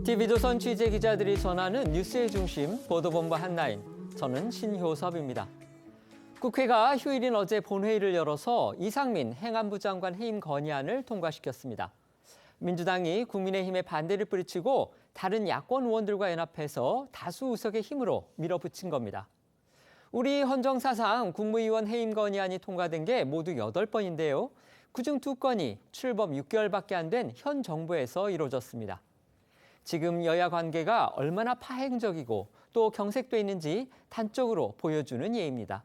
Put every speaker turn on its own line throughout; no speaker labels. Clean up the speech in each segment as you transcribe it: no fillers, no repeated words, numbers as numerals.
TV조선 취재 기자들이 전하는 뉴스의 중심, 보도본부 한라인. 저는 신효섭입니다. 국회가 휴일인 어제 본회의를 열어서 이상민 행안부 장관 해임 건의안을 통과시켰습니다. 민주당이 국민의힘에 반대를 뿌리치고 다른 야권 의원들과 연합해서 다수 의석의 힘으로 밀어붙인 겁니다. 우리 헌정사상 국무위원 해임 건의안이 통과된 게 모두 8번인데요. 그중 2건이 출범 6개월밖에 안 된 현 정부에서 이루어졌습니다. 지금 여야 관계가 얼마나 파행적이고 또 경색돼 있는지 단적으로 보여주는 예입니다.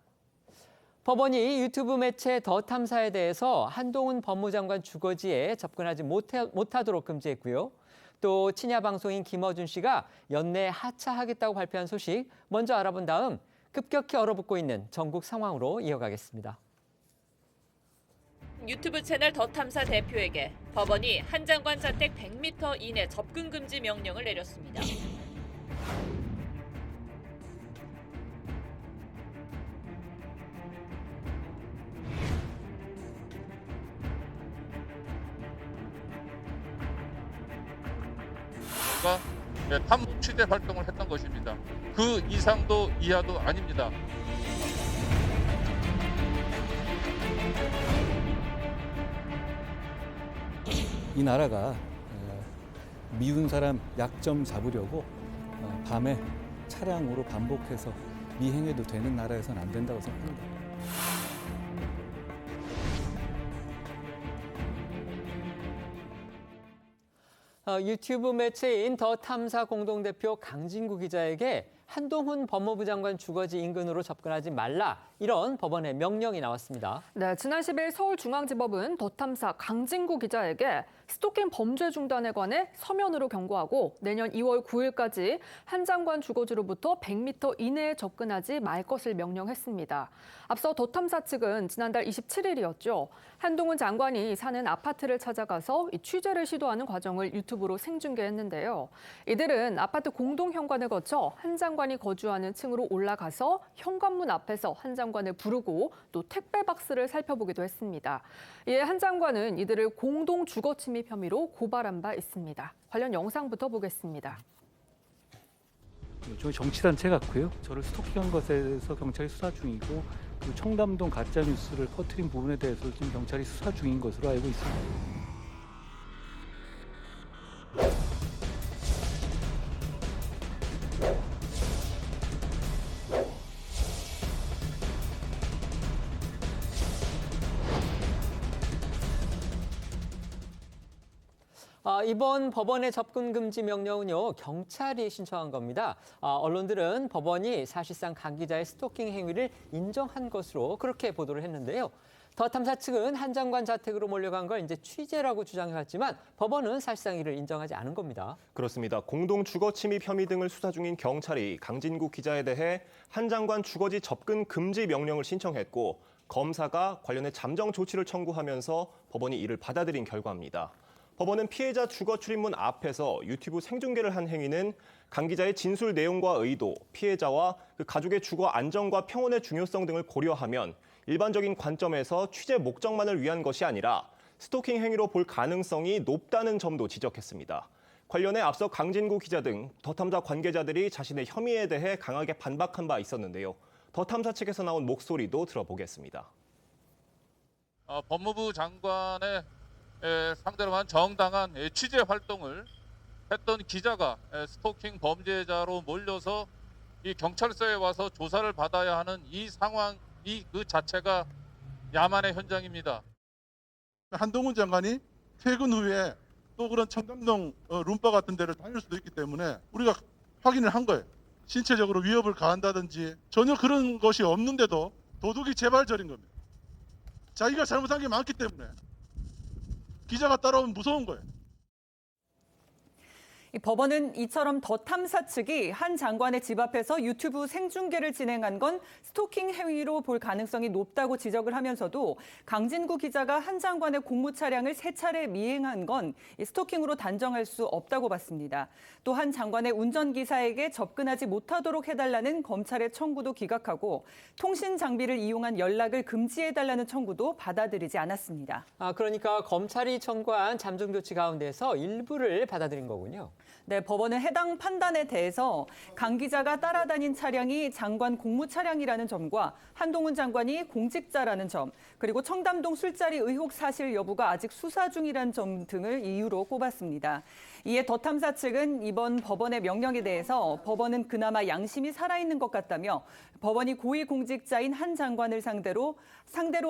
법원이 유튜브 매체 더 탐사에 대해서 한동훈 법무장관 주거지에 접근하지 못하도록 금지했고요. 또 친야 방송인 김어준 씨가 연내 하차하겠다고 발표한 소식 먼저 알아본 다음 급격히 얼어붙고 있는 전국 상황으로 이어가겠습니다.
유튜브 채널 더 탐사 대표에게 법원이 한 장관 자택 100m 이내 접근 금지 명령을 내렸습니다.
탐문 취재 활동을 했던 것입니다. 그 이상도 이하도 아닙니다.
이 나라가 미운 사람 약점 잡으려고 밤에 차량으로 반복해서 미행해도 되는 나라에서는 안 된다고 생각합니다.
유튜브 매체인 더 탐사 공동대표 강진구 기자에게 한동훈 법무부 장관 주거지 인근으로 접근하지 말라, 이런 법원의 명령이 나왔습니다.
네, 지난 10일 서울중앙지법은 더 탐사 강진구 기자에게 스토킹 범죄 중단에 관해 서면으로 경고하고 내년 2월 9일까지 한 장관 주거지로부터 100m 이내에 접근하지 말 것을 명령했습니다. 앞서 더 탐사 측은 지난달 27일이었죠. 한동훈 장관이 사는 아파트를 찾아가서 취재를 시도하는 과정을 유튜브로 생중계했는데요. 이들은 아파트 공동 현관을 거쳐 한 장관이 거주하는 층으로 올라가서 현관문 앞에서 한 장관을 부르고 또 택배 박스를 살펴보기도 했습니다. 이에 한 장관은 이들을 공동 주거 침입 혐의로 고발한 바 있습니다. 관련 영상부터 보겠습니다.
저희 정치단체 같고요. 저를 스토킹한 것에서 경찰이 수사 중이고, 그리고 청담동 가짜 뉴스를 퍼뜨린 부분에 대해서 지금 경찰이 수사 중인 것으로 알고 있습니다.
이번 법원의 접근 금지 명령은요, 경찰이 신청한 겁니다. 언론들은 법원이 사실상 강 기자의 스토킹 행위를 인정한 것으로 그렇게 보도를 했는데요. 더 탐사 측은 한 장관 자택으로 몰려간 걸 이제 취재라고 주장해왔지만 법원은 사실상 이를 인정하지 않은 겁니다.
그렇습니다. 공동 주거 침입 혐의 등을 수사 중인 경찰이 강진구 기자에 대해 한 장관 주거지 접근 금지 명령을 신청했고, 검사가 관련해 잠정 조치를 청구하면서 법원이 이를 받아들인 결과입니다. 법원은 피해자 주거 출입문 앞에서 유튜브 생중계를 한 행위는 강 기자의 진술 내용과 의도, 피해자와 그 가족의 주거 안정과 평온의 중요성 등을 고려하면 일반적인 관점에서 취재 목적만을 위한 것이 아니라 스토킹 행위로 볼 가능성이 높다는 점도 지적했습니다. 관련해 앞서 강진구 기자 등 더 탐사 관계자들이 자신의 혐의에 대해 강하게 반박한 바 있었는데요. 더 탐사 측에서 나온 목소리도 들어보겠습니다.
법무부 장관의 상대로 한 정당한 취재 활동을 했던 기자가 스토킹 범죄자로 몰려서 이 경찰서에 와서 조사를 받아야 하는 이 상황, 그 자체가 야만의 현장입니다.
한동훈 장관이 퇴근 후에 또 그런 청담동 룸바 같은 데를 다닐 수도 있기 때문에 우리가 확인을 한 거예요. 신체적으로 위협을 가한다든지 전혀 그런 것이 없는데도 도둑이 재발절인 겁니다. 자기가 잘못한 게 많기 때문에 기자가 따라오면 무서운 거예요.
법원은 이처럼 더 탐사 측이 한 장관의 집 앞에서 유튜브 생중계를 진행한 건 스토킹 행위로 볼 가능성이 높다고 지적을 하면서도 강진구 기자가 한 장관의 공무 차량을 3차례 미행한 건 스토킹으로 단정할 수 없다고 봤습니다. 또 한 장관의 운전기사에게 접근하지 못하도록 해달라는 검찰의 청구도 기각하고 통신 장비를 이용한 연락을 금지해달라는 청구도 받아들이지 않았습니다.
그러니까 검찰이 청구한 잠정 조치 가운데서 일부를 받아들인 거군요.
네, 법원은 해당 판단에 대해서 강 기자가 따라다닌 차량이 장관 공무 차량이라는 점과 한동훈 장관이 공직자라는 점, 그리고 청담동 술자리 의혹 사실 여부가 아직 수사 중이라는 점 등을 이유로 꼽았습니다. 이에 더 탐사 측은 이번 법원의 명령에 대해서 법원은 그나마 양심이 살아있는 것 같다며 법원이 고위공직자인 한 장관을 상대로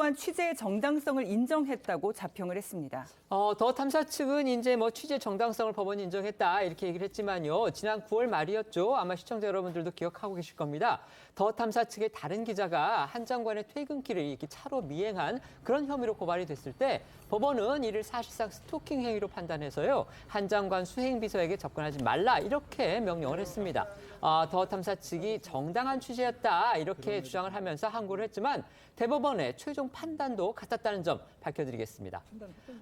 한 취재의 정당성을 인정했다고 자평을 했습니다.
더 탐사 측은 이제 취재 정당성을 법원이 인정했다 이렇게 얘기를 했지만요. 지난 9월 말이었죠. 아마 시청자 여러분들도 기억하고 계실 겁니다. 더 탐사 측의 다른 기자가 한 장관의 퇴근길을 이렇게 차로 미행한 그런 혐의로 고발이 됐을 때 법원은 이를 사실상 스토킹 행위로 판단해서요. 한 장관 수행 비서에게 접근하지 말라 이렇게 명령을 했습니다. 더 탐사 측이 정당한 취재였다 이렇게 주장을 하면서 항고를 했지만 대법원의 최종 판단도 같았다는 점 밝혀드리겠습니다.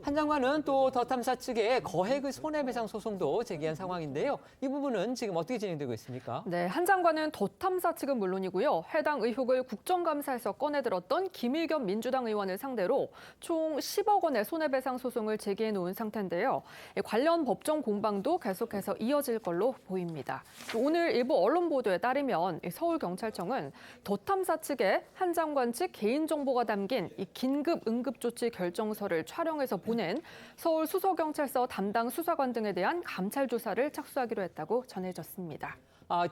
한 장관은 또 더 탐사 측에 거액의 손해배상 소송도 제기한 상황인데요. 이 부분은 지금 어떻게 진행되고 있습니까?
네, 한 장관은 더 탐사 측은 물론이고요. 해당 의혹을 국정감사에서 꺼내들었던 김의겸 민주당 의원을 상대로 총 10억 원의 손해배상 소송을 제기해 놓은 상태인데요. 관련 법정 공방도 계속해서 이어질 걸로 보입니다. 오늘 일부 언론 보도에 따르면 서울경찰청은 더 탐사 측에 한 장관 측 개인정보가 담긴 이 긴급 응급조치 결정서를 촬영해서 보낸 서울 수서경찰서 담당 수사관 등에 대한 감찰 조사를 착수하기로 했다고 전해졌습니다.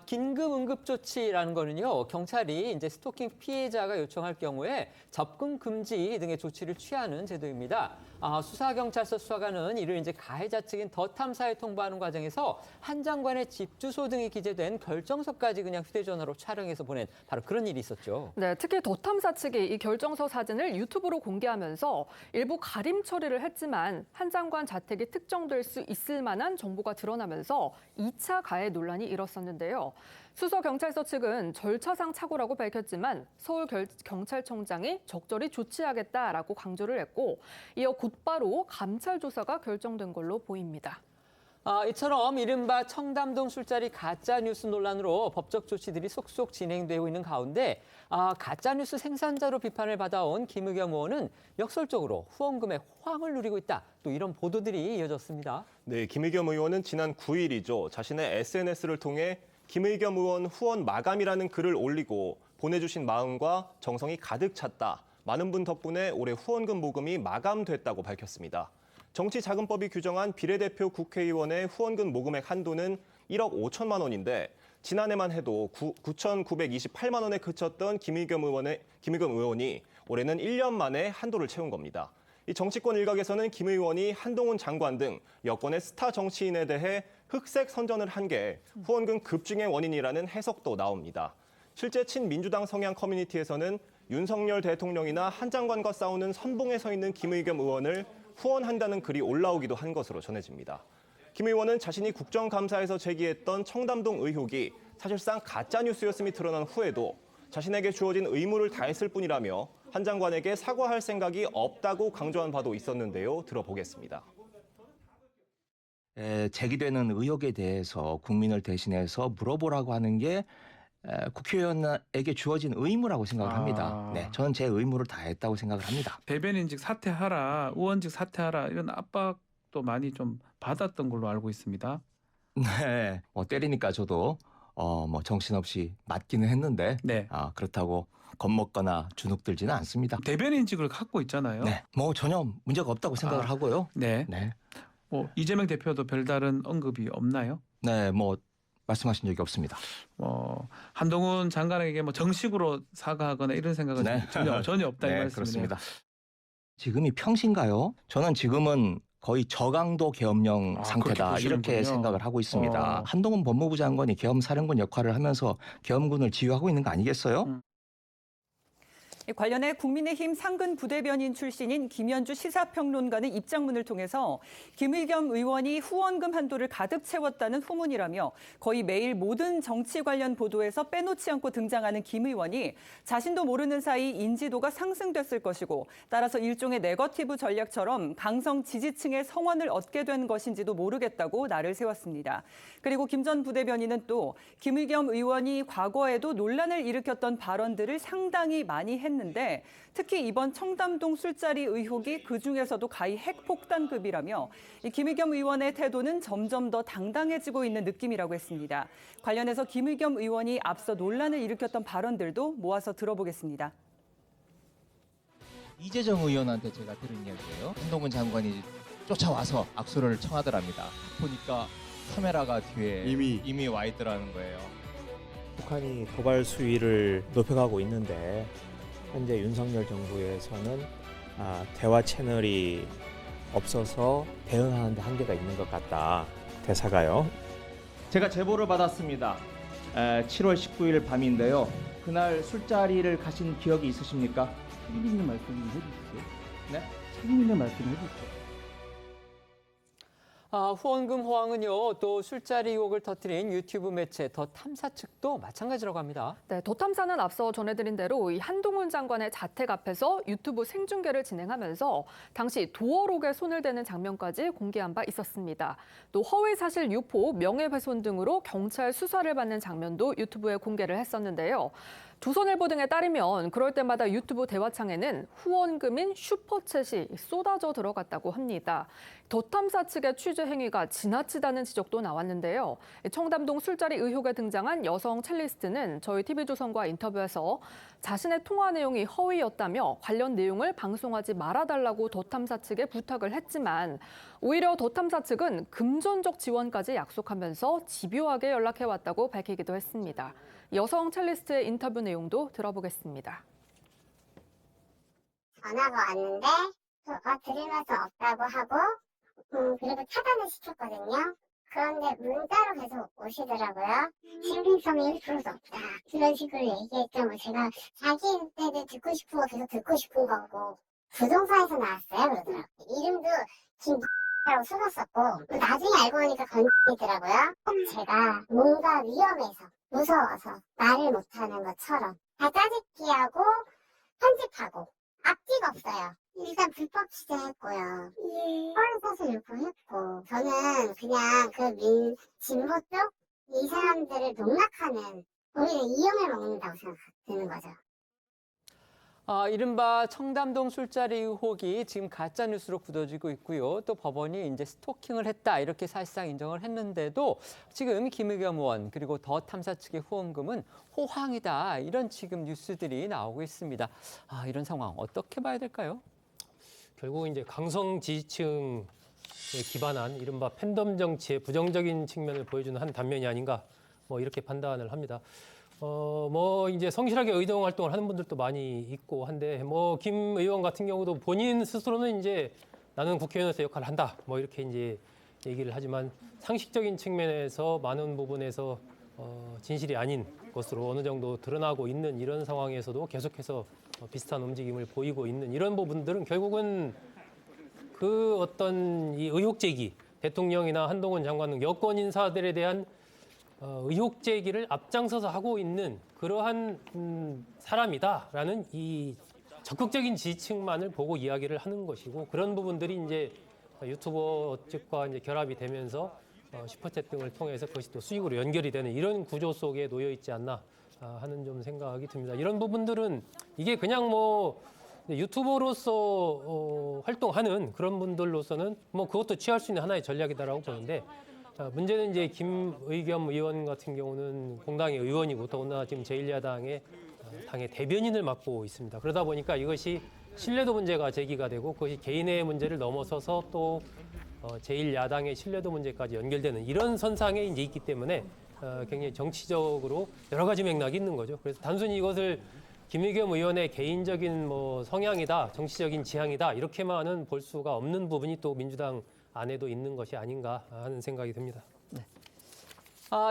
긴급 응급조치라는 거는요, 경찰이 이제 스토킹 피해자가 요청할 경우에 접근 금지 등의 조치를 취하는 제도입니다. 수사경찰서 수사관은 이를 이제 가해자 측인 더 탐사에 통보하는 과정에서 한 장관의 집 주소 등이 기재된 결정서까지 그냥 휴대전화로 촬영해서 보낸 바로 그런 일이 있었죠.
네, 특히 더 탐사 측이 이 결정서 사진을 유튜브로 공개하면서 일부 가림 처리를 했지만 한 장관 자택이 특정될 수 있을 만한 정보가 드러나면서 2차 가해 논란이 일었었는데요. 수서경찰서 측은 절차상 착오라고 밝혔지만 서울경찰청장이 적절히 조치하겠다라고 강조를 했고 이어 곧바로 감찰 조사가 결정된 걸로 보입니다.
이처럼 이른바 청담동 술자리 가짜뉴스 논란으로 법적 조치들이 속속 진행되고 있는 가운데 가짜뉴스 생산자로 비판을 받아온 김의겸 의원은 역설적으로 후원금의 호황을 누리고 있다. 또 이런 보도들이 이어졌습니다.
네, 김의겸 의원은 지난 9일이죠. 자신의 SNS를 통해 김의겸 의원 후원 마감이라는 글을 올리고 보내주신 마음과 정성이 가득 찼다. 많은 분 덕분에 올해 후원금 모금이 마감됐다고 밝혔습니다. 정치자금법이 규정한 비례대표 국회의원의 후원금 모금액 한도는 1억 5천만 원인데 지난해만 해도 9,928만 원에 그쳤던 김의겸 의원이 올해는 1년 만에 한도를 채운 겁니다. 이 정치권 일각에서는 김 의원이 한동훈 장관 등 여권의 스타 정치인에 대해 흑색 선전을 한 게 후원금 급증의 원인이라는 해석도 나옵니다. 실제 친민주당 성향 커뮤니티에서는 윤석열 대통령이나 한 장관과 싸우는 선봉에 서 있는 김의겸 의원을 후원한다는 글이 올라오기도 한 것으로 전해집니다. 김 의원은 자신이 국정감사에서 제기했던 청담동 의혹이 사실상 가짜뉴스였음이 드러난 후에도 자신에게 주어진 의무를 다했을 뿐이라며 한 장관에게 사과할 생각이 없다고 강조한 바도 있었는데요. 들어보겠습니다.
제기되는 의혹에 대해서 국민을 대신해서 물어보라고 하는 게 국회의원에게 주어진 의무라고 생각을 합니다. 네, 저는 제 의무를 다했다고 생각을 합니다.
대변인직 사퇴하라, 의원직 사퇴하라 이런 압박도 많이 좀 받았던 걸로 알고 있습니다.
네, 때리니까 저도 정신없이 맞기는 했는데
네.
그렇다고 겁먹거나 주눅들지는 않습니다.
대변인직을 갖고 있잖아요.
네, 전혀 문제가 없다고 생각을 하고요.
네.
네,
이재명 대표도 별다른 언급이 없나요?
네, 말씀하신 적이 없습니다.
한동훈 장관에게 정식으로 사과하거나 이런 생각은
네.
전혀 없다 이
네,
말씀이네요.
그렇습니다. 지금이 평시인가요? 저는 지금은 거의 저강도 계엄령 상태다
그렇게
이렇게
보시는군요.
생각을 하고 있습니다. 한동훈 법무부 장관이 계엄사령관 역할을 하면서 계엄군을 지휘하고 있는 거 아니겠어요?
관련해 국민의힘 상근 부대변인 출신인 김현주 시사평론가는 입장문을 통해서 김의겸 의원이 후원금 한도를 가득 채웠다는 후문이라며 거의 매일 모든 정치 관련 보도에서 빼놓지 않고 등장하는 김 의원이 자신도 모르는 사이 인지도가 상승됐을 것이고 따라서 일종의 네거티브 전략처럼 강성 지지층의 성원을 얻게 된 것인지도 모르겠다고 날을 세웠습니다. 그리고 김 전 부대변인은 또 김의겸 의원이 과거에도 논란을 일으켰던 발언들을 상당히 많이 했는데 했는데 특히 이번 청담동 술자리 의혹이 그중에서도 가히 핵폭탄급이라며 이 김의겸 의원의 태도는 점점 더 당당해지고 있는 느낌이라고 했습니다. 관련해서 김의겸 의원이 앞서 논란을 일으켰던 발언들도 모아서 들어보겠습니다.
이재정 의원한테 제가 들은 이야기예요. 한동훈 장관이 쫓아와서 악수를 청하더랍니다. 보니까 카메라가 뒤에 이미 와 있더라는 거예요.
북한이 도발 수위를 높여가고 있는데 현재 윤석열 정부에서는 대화 채널이 없어서 대응하는 데 한계가 있는 것 같다. 대사가요.
제가 제보를 받았습니다. 7월 19일 밤인데요. 그날 술자리를 가신 기억이 있으십니까?
책임 있는 말씀 좀 해주시죠.
네?
책임 있는 말씀 해주시죠.
후원금 호황은요, 또 술자리 의혹을 터뜨린 유튜브 매체 더 탐사 측도 마찬가지라고 합니다.
네, 더 탐사는 앞서 전해드린 대로 이 한동훈 장관의 자택 앞에서 유튜브 생중계를 진행하면서 당시 도어록에 손을 대는 장면까지 공개한 바 있었습니다. 또 허위 사실 유포, 명예훼손 등으로 경찰 수사를 받는 장면도 유튜브에 공개를 했었는데요. 조선일보 등에 따르면 그럴 때마다 유튜브 대화창에는 후원금인 슈퍼챗이 쏟아져 들어갔다고 합니다. 더 탐사 측의 취재 행위가 지나치다는 지적도 나왔는데요. 청담동 술자리 의혹에 등장한 여성 첼리스트는 저희 TV조선과 인터뷰에서 자신의 통화 내용이 허위였다며 관련 내용을 방송하지 말아달라고 더 탐사 측에 부탁을 했지만 오히려 더 탐사 측은 금전적 지원까지 약속하면서 집요하게 연락해왔다고 밝히기도 했습니다. 여성 첼리스트의 인터뷰 내용도 들어보겠습니다.
전화가 왔는데 드리면서 없다고 하고 그리고 차단을 시켰거든요. 그런데 문자로 계속 오시더라고요. 신빙성이 1%도 없다. 그런 식으로 얘기했죠. 뭐 제가 자기한테는 듣고 싶은 거 계속 듣고 싶은 거고 부동산에서 나왔어요. 그러더라고요. 이름도 김라고 써놨었고 나중에 알고 보니까 건이더라고요. 제가 뭔가 위험해서 무서워서 말을 못하는 것처럼 다 짜집기하고 편집하고 앞뒤가 없어요. 일단 불법 취재했고요. 허위 사실 유포했고 저는 그냥 그 진보 쪽 이 사람들을 농락하는 오히려 이용해 먹는다고 생각드는 거죠.
이른바 청담동 술자리 의혹이 지금 가짜 뉴스로 굳어지고 있고요. 또 법원이 이제 스토킹을 했다 이렇게 사실상 인정을 했는데도 지금 김의겸 의원 그리고 더 탐사 측의 후원금은 호황이다 이런 지금 뉴스들이 나오고 있습니다. 이런 상황 어떻게 봐야 될까요?
결국 이제 강성 지지층에 기반한 이른바 팬덤 정치의 부정적인 측면을 보여주는 한 단면이 아닌가 뭐 이렇게 판단을 합니다. 이제 성실하게 의정 활동을 하는 분들도 많이 있고 한데, 김 의원 같은 경우도 본인 스스로는 이제 나는 국회의원으로서 역할을 한다, 이렇게 이제 얘기를 하지만 상식적인 측면에서 많은 부분에서 진실이 아닌 것으로 어느 정도 드러나고 있는 이런 상황에서도 계속해서 비슷한 움직임을 보이고 있는 이런 부분들은 결국은 그 어떤 이 의혹 제기, 대통령이나 한동훈 장관 등 여권 인사들에 대한 의혹 제기를 앞장서서 하고 있는 그러한 사람이다라는 이 적극적인 지지층만을 보고 이야기를 하는 것이고 그런 부분들이 이제 유튜버 측과 이제 결합이 되면서 슈퍼챗 등을 통해서 그것이 또 수익으로 연결이 되는 이런 구조 속에 놓여 있지 않나 하는 좀 생각이 듭니다. 이런 부분들은 이게 그냥 유튜버로서 활동하는 그런 분들로서는 그것도 취할 수 있는 하나의 전략이다라고 보는데. 문제는 이제 김의겸 의원 같은 경우는 공당의 의원이고 더군다나 지금 제1야당의 당의 대변인을 맡고 있습니다. 그러다 보니까 이것이 신뢰도 문제가 제기가 되고 그것이 개인의 문제를 넘어서서 또 제1야당의 신뢰도 문제까지 연결되는 이런 선상에 이제 있기 때문에 굉장히 정치적으로 여러 가지 맥락이 있는 거죠. 그래서 단순히 이것을 김의겸 의원의 개인적인 성향이다, 정치적인 지향이다 이렇게만은 볼 수가 없는 부분이 또 민주당 안에도 있는 것이 아닌가 하는 생각이 듭니다.
네.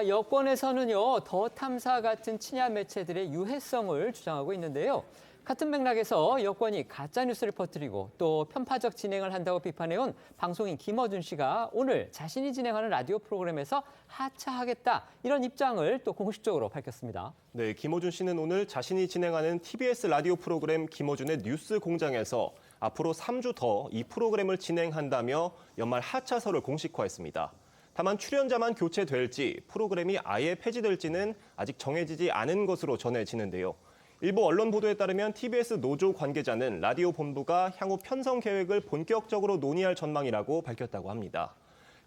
여권에서는요, 더 탐사 같은 친야 매체들의 유해성을 주장하고 있는데요. 같은 맥락에서 여권이 가짜 뉴스를 퍼뜨리고 또 편파적 진행을 한다고 비판해온 방송인 김어준 씨가 오늘 자신이 진행하는 라디오 프로그램에서 하차하겠다 이런 입장을 또 공식적으로 밝혔습니다.
네, 김어준 씨는 오늘 자신이 진행하는 TBS 라디오 프로그램 김어준의 뉴스 공장에서 앞으로 3주 더 이 프로그램을 진행한다며 연말 하차설을 공식화했습니다. 다만 출연자만 교체될지 프로그램이 아예 폐지될지는 아직 정해지지 않은 것으로 전해지는데요. 일부 언론 보도에 따르면 TBS 노조 관계자는 라디오 본부가 향후 편성 계획을 본격적으로 논의할 전망이라고 밝혔다고 합니다.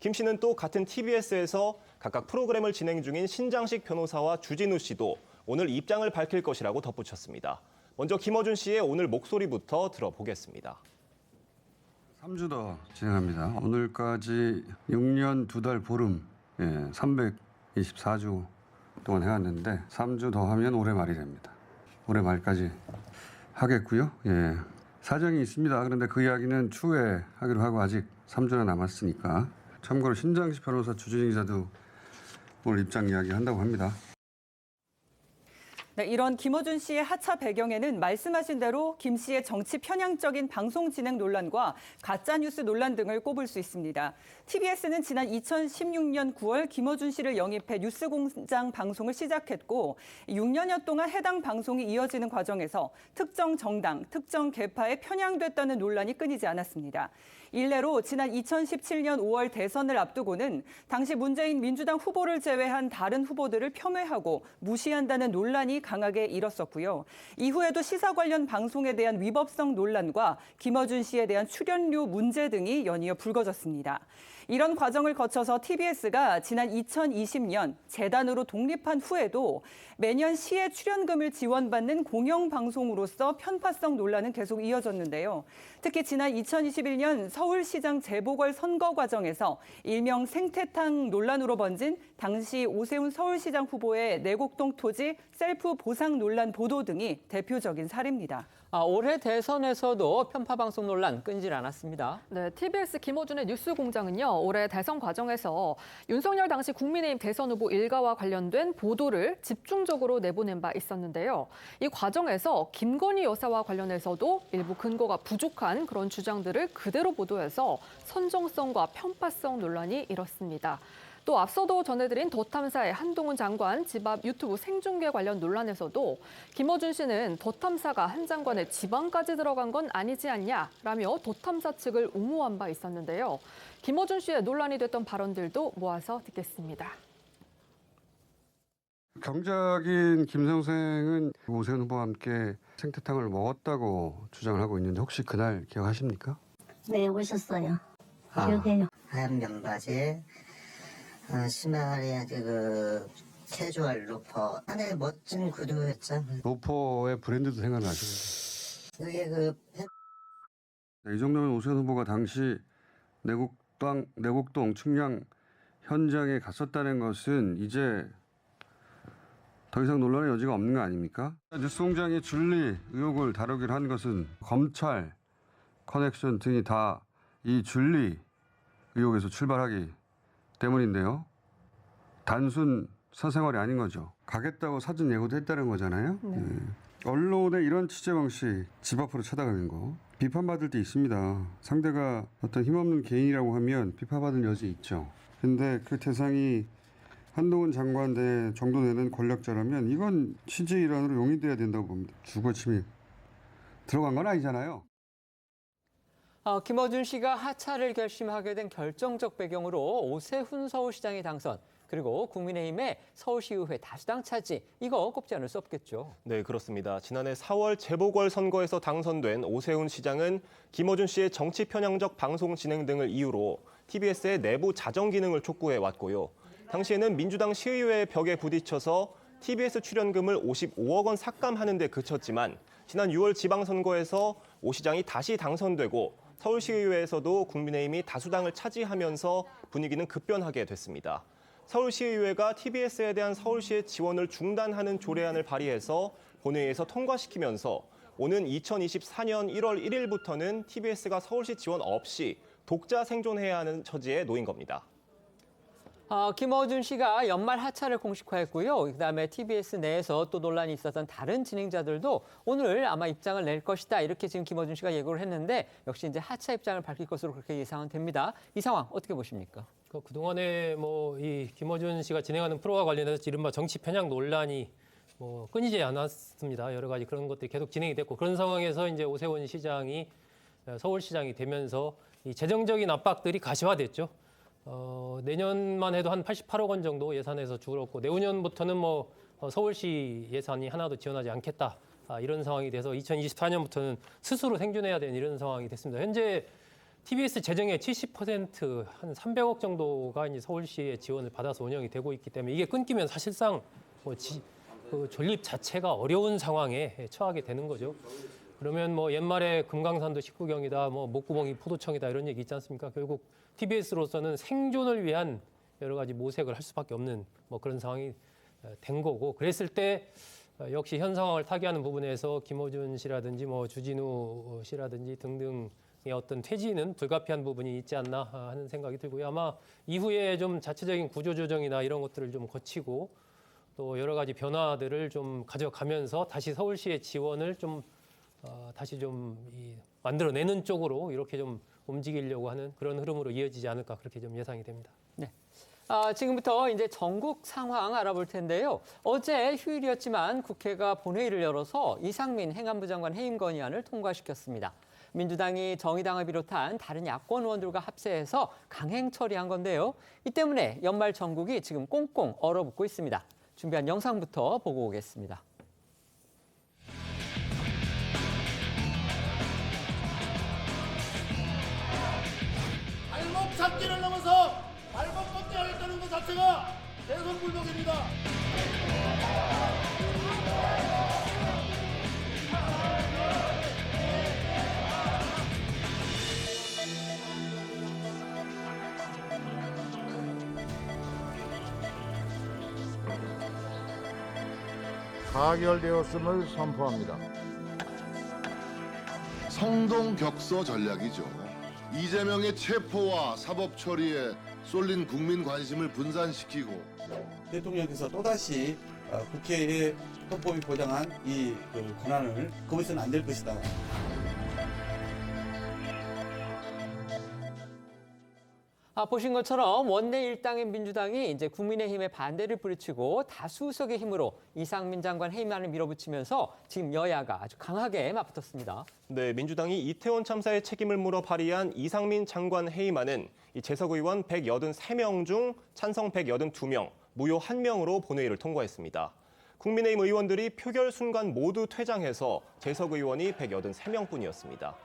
김 씨는 또 같은 TBS에서 각각 프로그램을 진행 중인 신장식 변호사와 주진우 씨도 오늘 입장을 밝힐 것이라고 덧붙였습니다. 먼저 김어준 씨의 오늘 목소리부터 들어보겠습니다.
3주 더 진행합니다. 오늘까지 6년 2달 보름, 324주 동안 해왔는데 3주 더 하면 올해 말이 됩니다. 올해 말까지 하겠고요. 사정이 있습니다. 그런데 그 이야기는 추후에 하기로 하고 아직 3주나 남았으니까. 참고로 신장식 변호사 주진우 기자도 오늘 입장 이야기 한다고 합니다.
네, 이런 김어준 씨의 하차 배경에는 말씀하신 대로 김 씨의 정치 편향적인 방송 진행 논란과 가짜뉴스 논란 등을 꼽을 수 있습니다. TBS는 지난 2016년 9월 김어준 씨를 영입해 뉴스공장 방송을 시작했고 6년여 동안 해당 방송이 이어지는 과정에서 특정 정당, 특정 계파에 편향됐다는 논란이 끊이지 않았습니다. 일례로 지난 2017년 5월 대선을 앞두고는 당시 문재인 민주당 후보를 제외한 다른 후보들을 폄훼하고 무시한다는 논란이 강하게 일었었고요. 이후에도 시사 관련 방송에 대한 위법성 논란과 김어준 씨에 대한 출연료 문제 등이 연이어 불거졌습니다. 이런 과정을 거쳐서 TBS가 지난 2020년 재단으로 독립한 후에도 매년 시의 출연금을 지원받는 공영방송으로서 편파성 논란은 계속 이어졌는데요. 특히 지난 2021년 서울시장 재보궐선거 과정에서 일명 생태탕 논란으로 번진 당시 오세훈 서울시장 후보의 내곡동 토지 셀프 보상 논란 보도 등이 대표적인 사례입니다.
올해 대선에서도 편파 방송 논란 끊이질 않았습니다.
네, TBS 김어준의 뉴스공장은요, 올해 대선 과정에서 윤석열 당시 국민의힘 대선 후보 일가와 관련된 보도를 집중적으로 내보낸 바 있었는데요. 이 과정에서 김건희 여사와 관련해서도 일부 근거가 부족한 그런 주장들을 그대로 보도해서 선정성과 편파성 논란이 일었습니다. 또 앞서도 전해드린 더 탐사의 한동훈 장관 집 앞 유튜브 생중계 관련 논란에서도 김어준 씨는 더 탐사가 한 장관의 지방까지 들어간 건 아니지 않냐라며 더 탐사 측을 옹호한 바 있었는데요. 김어준 씨의 논란이 됐던 발언들도 모아서 듣겠습니다.
경작인 김 선생은 오세훈 후보와 함께 생태탕을 먹었다고 주장을 하고 있는데 혹시 그날 기억하십니까?
네, 오셨어요. 기억해요. 하얀 면바지에 심하게 그 캐주얼 로퍼 안에 멋진 구두였죠.
로퍼의 브랜드도 생각나시는데.
그게 그
이 정도면 오세훈 후보가 당시 내곡동 측량 현장에 갔었다는 것은 이제 더 이상 논란의 여지가 없는 거 아닙니까? 뉴스공장의 줄리 의혹을 다루기로 한 것은 검찰 커넥션 등이 다 이 줄리 의혹에서 출발하기 때문인데요. 단순 사생활이 아닌 거죠. 가겠다고 사전 예고도 했다는 거잖아요. 네. 언론의 이런 취재 방식, 집 앞으로 쳐다가는 거 비판받을 때 있습니다. 상대가 어떤 힘없는 개인이라고 하면 비판받을 여지 있죠. 근데 그 대상이 한동훈 장관 정도 되는 권력자라면 이건 취재 일환으로 용인돼야 된다고 봅니다. 주거 침입 들어간 건 아니잖아요.
김어준 씨가 하차를 결심하게 된 결정적 배경으로 오세훈 서울시장의 당선, 그리고 국민의힘의 서울시의회 다수당 차지, 이거 꼽지 않을 수 없겠죠.
네, 그렇습니다. 지난해 4월 재보궐선거에서 당선된 오세훈 시장은 김어준 씨의 정치 편향적 방송 진행 등을 이유로 TBS의 내부 자정 기능을 촉구해 왔고요. 당시에는 민주당 시의회 벽에 부딪혀서 TBS 출연금을 55억 원 삭감하는 데 그쳤지만 지난 6월 지방선거에서 오 시장이 다시 당선되고 서울시의회에서도 국민의힘이 다수당을 차지하면서 분위기는 급변하게 됐습니다. 서울시의회가 TBS에 대한 서울시의 지원을 중단하는 조례안을 발의해서 본회의에서 통과시키면서 오는 2024년 1월 1일부터는 TBS가 서울시 지원 없이 독자 생존해야 하는 처지에 놓인 겁니다.
김어준 씨가 연말 하차를 공식화했고요. 그다음에 TBS 내에서 또 논란이 있었던 다른 진행자들도 오늘 아마 입장을 낼 것이다. 이렇게 지금 김어준 씨가 예고를 했는데 역시 이제 하차 입장을 밝힐 것으로 그렇게 예상은 됩니다. 이 상황 어떻게 보십니까?
그동안에 이 김어준 씨가 진행하는 프로와 관련해서 이른바 정치 편향 논란이 끊이지 않았습니다. 여러 가지 그런 것들이 계속 진행이 됐고 그런 상황에서 이제 오세훈 시장이 서울시장이 되면서 이 재정적인 압박들이 가시화됐죠. 내년만 해도 한 88억 원 정도 예산에서 줄었고 내후년부터는 서울시 예산이 하나도 지원하지 않겠다. 이런 상황이 돼서 2024년부터는 스스로 생존해야 되는 이런 상황이 됐습니다. 현재 TBS 재정의 70% 한 300억 정도가 이제 서울시의 지원을 받아서 운영이 되고 있기 때문에 이게 끊기면 사실상 그 존립 자체가 어려운 상황에 처하게 되는 거죠. 그러면 뭐 옛말에 금강산도 식구경이다, 뭐 목구멍이 포도청이다 이런 얘기 있지 않습니까? 결국 TBS로서는 생존을 위한 여러 가지 모색을 할 수밖에 없는 뭐 그런 상황이 된 거고, 그랬을 때 역시 현 상황을 타개하는 부분에서 김어준 씨라든지 뭐 주진우 씨라든지 등등의 어떤 퇴진은 불가피한 부분이 있지 않나 하는 생각이 들고요. 아마 이후에 좀 자체적인 구조조정이나 이런 것들을 좀 거치고 또 여러 가지 변화들을 좀 가져가면서 다시 서울시의 지원을 좀 다시 좀 만들어내는 쪽으로 이렇게 좀 움직이려고 하는 그런 흐름으로 이어지지 않을까 그렇게 좀 예상이 됩니다.
네. 지금부터 이제 전국 상황 알아볼 텐데요. 어제 휴일이었지만 국회가 본회의를 열어서 이상민 행안부 장관 해임 건의안을 통과시켰습니다. 민주당이 정의당을 비롯한 다른 야권 의원들과 합세해서 강행 처리한 건데요. 이 때문에 연말 전국이 지금 꽁꽁 얼어붙고 있습니다. 준비한 영상부터 보고 오겠습니다.
발목 잡기를 넘어서 발목 꺾게 하겠다는 것 자체가 대선 불복입니다.
가결되었음을 선포합니다.
성동격서 전략이죠. 이재명의 체포와 사법 처리에 쏠린 국민 관심을 분산시키고
대통령께서 또다시 국회의 헌법이 보장한 이 권한을 거부해서는 안 될 것이다.
보신 것처럼 원내 일당인 민주당이 이제 국민의힘의 반대를 부딪히고 다수석의 힘으로 이상민 장관 해임안을 밀어붙이면서 지금 여야가 아주 강하게 맞붙었습니다.
네, 민주당이 이태원 참사의 책임을 물어 발의한 이상민 장관 해임안은 이 재석 의원 183명 중 찬성 182명, 무효 1명으로 본회의를 통과했습니다. 국민의힘 의원들이 표결 순간 모두 퇴장해서 재석 의원이 183명뿐이었습니다.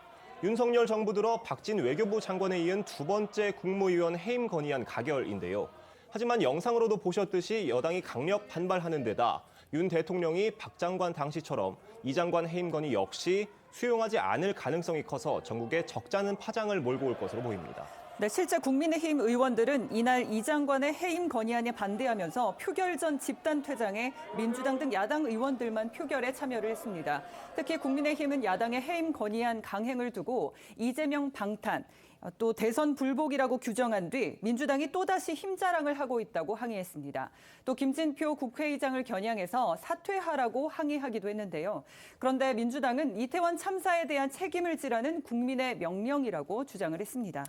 윤석열 정부 들어 박진 외교부 장관에 이은 두 번째 국무위원 해임 건의안 가결인데요. 하지만 영상으로도 보셨듯이 여당이 강력 반발하는 데다 윤 대통령이 박 장관 당시처럼 이 장관 해임 건의 역시 수용하지 않을 가능성이 커서 전국에 적잖은 파장을 몰고 올 것으로 보입니다.
네, 실제 국민의힘 의원들은 이날 이 장관의 해임 건의안에 반대하면서 표결 전 집단 퇴장에 민주당 등 야당 의원들만 표결에 참여를 했습니다. 특히 국민의힘은 야당의 해임 건의안 강행을 두고 이재명 방탄, 또 대선 불복이라고 규정한 뒤 민주당이 또다시 힘자랑을 하고 있다고 항의했습니다. 또 김진표 국회의장을 겨냥해서 사퇴하라고 항의하기도 했는데요. 그런데 민주당은 이태원 참사에 대한 책임을 지라는 국민의 명령이라고 주장을 했습니다.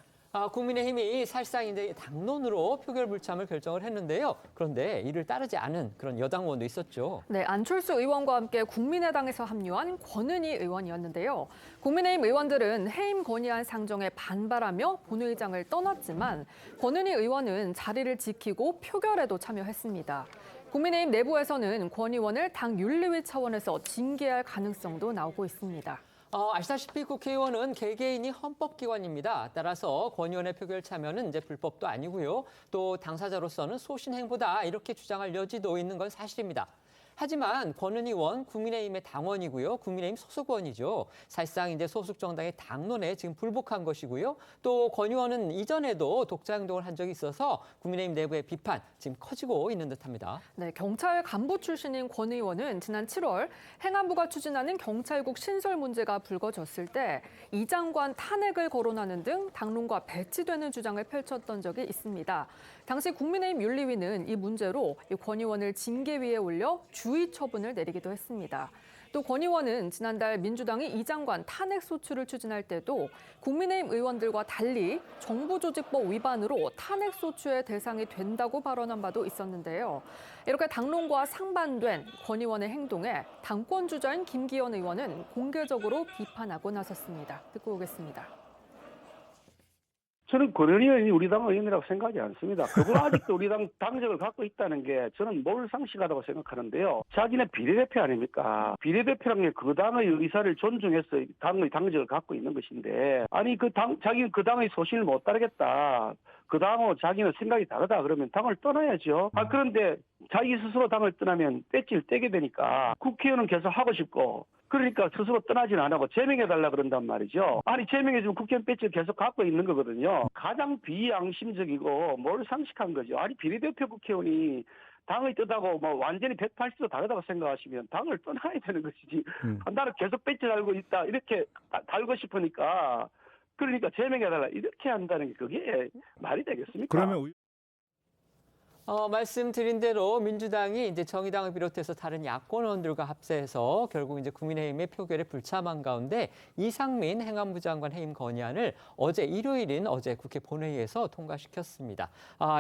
국민의힘이 사실상 이제 당론으로 표결 불참을 결정을 했는데요. 그런데 이를 따르지 않은 그런 여당 의원도 있었죠.
네, 안철수 의원과 함께 국민의당에서 합류한 권은희 의원이었는데요. 국민의힘 의원들은 해임 건의안 상정에 반발하며 본회의장을 떠났지만 권은희 의원은 자리를 지키고 표결에도 참여했습니다. 국민의힘 내부에서는 권 의원을 당 윤리위 차원에서 징계할 가능성도 나오고 있습니다.
아시다시피 국회의원은 개개인이 헌법기관입니다. 따라서 권 의원의 표결 참여는 이제 불법도 아니고요. 또 당사자로서는 소신행보다 이렇게 주장할 여지도 있는 건 사실입니다. 하지만 권은희 의원 국민의힘의 당원이고요. 국민의힘 소속 의원이죠. 사실상 이제 소속 정당의 당론에 지금 불복한 것이고요. 또 권 의원은 이전에도 독자 행동을 한 적이 있어서 국민의힘 내부의 비판 지금 커지고 있는 듯합니다.
네, 경찰 간부 출신인 권 의원은 지난 7월 행안부가 추진하는 경찰국 신설 문제가 불거졌을 때 이 장관 탄핵을 거론하는 등 당론과 배치되는 주장을 펼쳤던 적이 있습니다. 당시 국민의힘 윤리위는 이 문제로 권 의원을 징계위에 올려 주의 처분을 내리기도 했습니다. 또 권 의원은 지난달 민주당이 이 장관 탄핵 소추를 추진할 때도 국민의힘 의원들과 달리 정부조직법 위반으로 탄핵 소추의 대상이 된다고 발언한 바도 있었는데요. 이렇게 당론과 상반된 권 의원의 행동에 당권 주자인 김기현 의원은 공개적으로 비판하고 나섰습니다. 듣고 오겠습니다.
저는 권은희 의원이 우리 당 의원이라고 생각하지 않습니다. 그분 아직도 우리 당 당적을 갖고 있다는 게 저는 몰상식하다고 생각하는데요. 자기네 비례대표 아닙니까? 비례대표라는 게 그 당의 의사를 존중해서 당의 당적을 갖고 있는 것인데, 아니 자기는 그 당의 소신을 못 따르겠다, 그 당하고 자기는 생각이 다르다 그러면 당을 떠나야죠. 그런데 자기 스스로 당을 떠나면 배지를 떼게 되니까 국회의원은 계속 하고 싶고, 그러니까 스스로 떠나지는 안 하고 제명해달라 그런단 말이죠. 아니 제명해주면 국회의원 배지를 계속 갖고 있는 거거든요. 가장 비양심적이고 몰상식한 거죠. 아니 비례대표 국회의원이 당의 뜻하고 뭐 완전히 180도 다르다고 생각하시면 당을 떠나야 되는 것이지. 나는 계속 배지 달고 있다 이렇게 달고 싶으니까, 그러니까 제명해달라 이렇게 한다는 게 그게 말이 되겠습니까?
그러면
말씀드린 대로 민주당이 이제 정의당을 비롯해서 다른 야권원들과 합세해서 결국 이제 국민의힘의 표결에 불참한 가운데 이상민 행안부 장관 해임 건의안을 어제 일요일인 어제 국회 본회의에서 통과시켰습니다.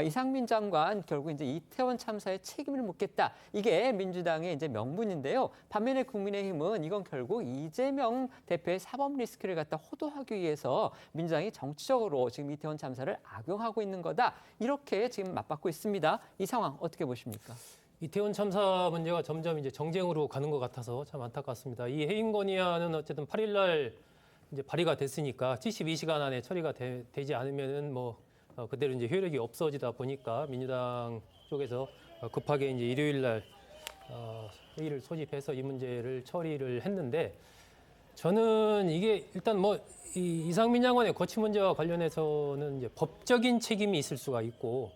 이상민 장관 결국 이제 이태원 참사의 책임을 묻겠다. 이게 민주당의 이제 명분인데요. 반면에 국민의힘은 이건 결국 이재명 대표의 사법 리스크를 갖다 호도하기 위해서 민주당이 정치적으로 지금 이태원 참사를 악용하고 있는 거다. 이렇게 지금 맞받고 있습니다. 이 상황 어떻게 보십니까?
이태원 참사 문제가 점점 이제 정쟁으로 가는 것 같아서 참 안타깝습니다. 이 해임 건의안은 어쨌든 8일 날 이제 발의가 됐으니까 72시간 안에 처리가 되지 않으면은 뭐 그대로 이제 효력이 없어지다 보니까 민주당 쪽에서 급하게 이제 일요일 날 회의를 소집해서 이 문제를 처리를 했는데, 저는 이게 일단 뭐 이상민 장관의 거취 문제와 관련해서는 이제 법적인 책임이 있을 수가 있고,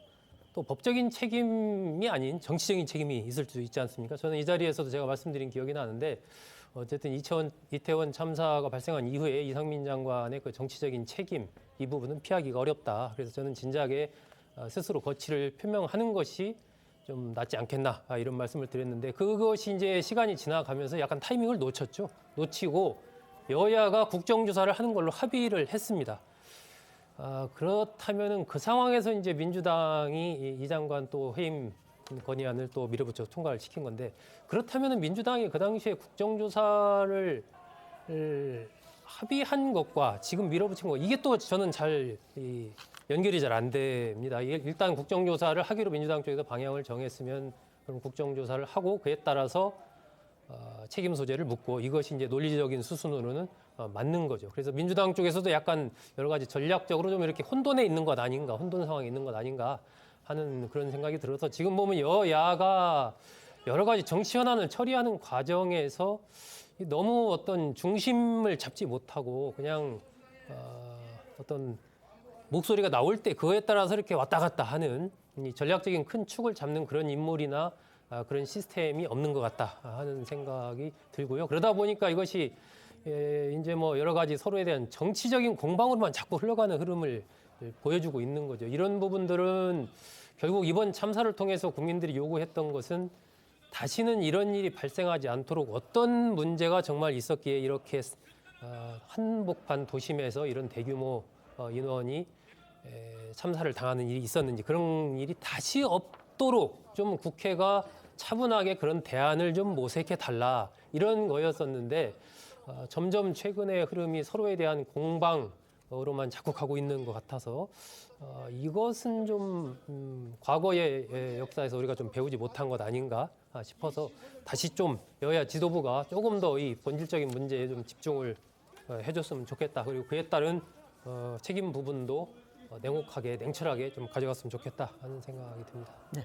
또 법적인 책임이 아닌 정치적인 책임이 있을 수 있지 않습니까? 저는 이 자리에서도 제가 말씀드린 기억이 나는데, 어쨌든 이태원 참사가 발생한 이후에 이상민 장관의 그 정치적인 책임, 이 부분은 피하기가 어렵다. 그래서 저는 진작에 스스로 거취를 표명하는 것이 좀 낫지 않겠나, 이런 말씀을 드렸는데, 그것이 이제 시간이 지나가면서 약간 타이밍을 놓쳤죠. 놓치고 여야가 국정조사를 하는 걸로 합의를 했습니다. 그렇다면은 그 상황에서 이제 민주당이 이 장관 또 해임 건의안을 또 밀어붙여 통과를 시킨 건데, 그렇다면은 민주당이 그 당시에 국정조사를 합의한 것과 지금 밀어붙인 거, 이게 또 저는 잘 연결이 잘 안 됩니다. 일단 국정조사를 하기로 민주당 쪽에서 방향을 정했으면 그럼 국정조사를 하고 그에 따라서 책임 소재를 묻고, 이것이 이제 논리적인 수순으로는 맞는 거죠. 그래서 민주당 쪽에서도 약간 여러 가지 전략적으로 좀 이렇게 혼돈에 있는 것 아닌가, 혼돈 상황에 있는 것 아닌가 하는 그런 생각이 들어서, 지금 보면 여야가 여러 가지 정치 현안을 처리하는 과정에서 너무 어떤 중심을 잡지 못하고 그냥 어떤 목소리가 나올 때 그거에 따라서 이렇게 왔다 갔다 하는 이 전략적인 큰 축을 잡는 그런 인물이나 그런 시스템이 없는 것 같다 하는 생각이 들고요. 그러다 보니까 이것이 이제 뭐 여러 가지 서로에 대한 정치적인 공방으로만 자꾸 흘러가는 흐름을 보여주고 있는 거죠. 이런 부분들은 결국 이번 참사를 통해서 국민들이 요구했던 것은 다시는 이런 일이 발생하지 않도록 어떤 문제가 정말 있었기에 이렇게 한복판 도심에서 이런 대규모 인원이 참사를 당하는 일이 있었는지, 그런 일이 다시 없도록 좀 국회가 차분하게 그런 대안을 좀 모색해 달라, 이런 거였었는데 점점 최근의 흐름이 서로에 대한 공방으로만 자꾸 가고 있는 것 같아서 이것은 좀 과거의 역사에서 우리가 좀 배우지 못한 것 아닌가 싶어서 다시 좀 여야 지도부가 조금 더 이 본질적인 문제에 좀 집중을 해줬으면 좋겠다. 그리고 그에 따른 책임 부분도 냉혹하게, 냉철하게 좀 가져갔으면 좋겠다 하는 생각이 듭니다.
네.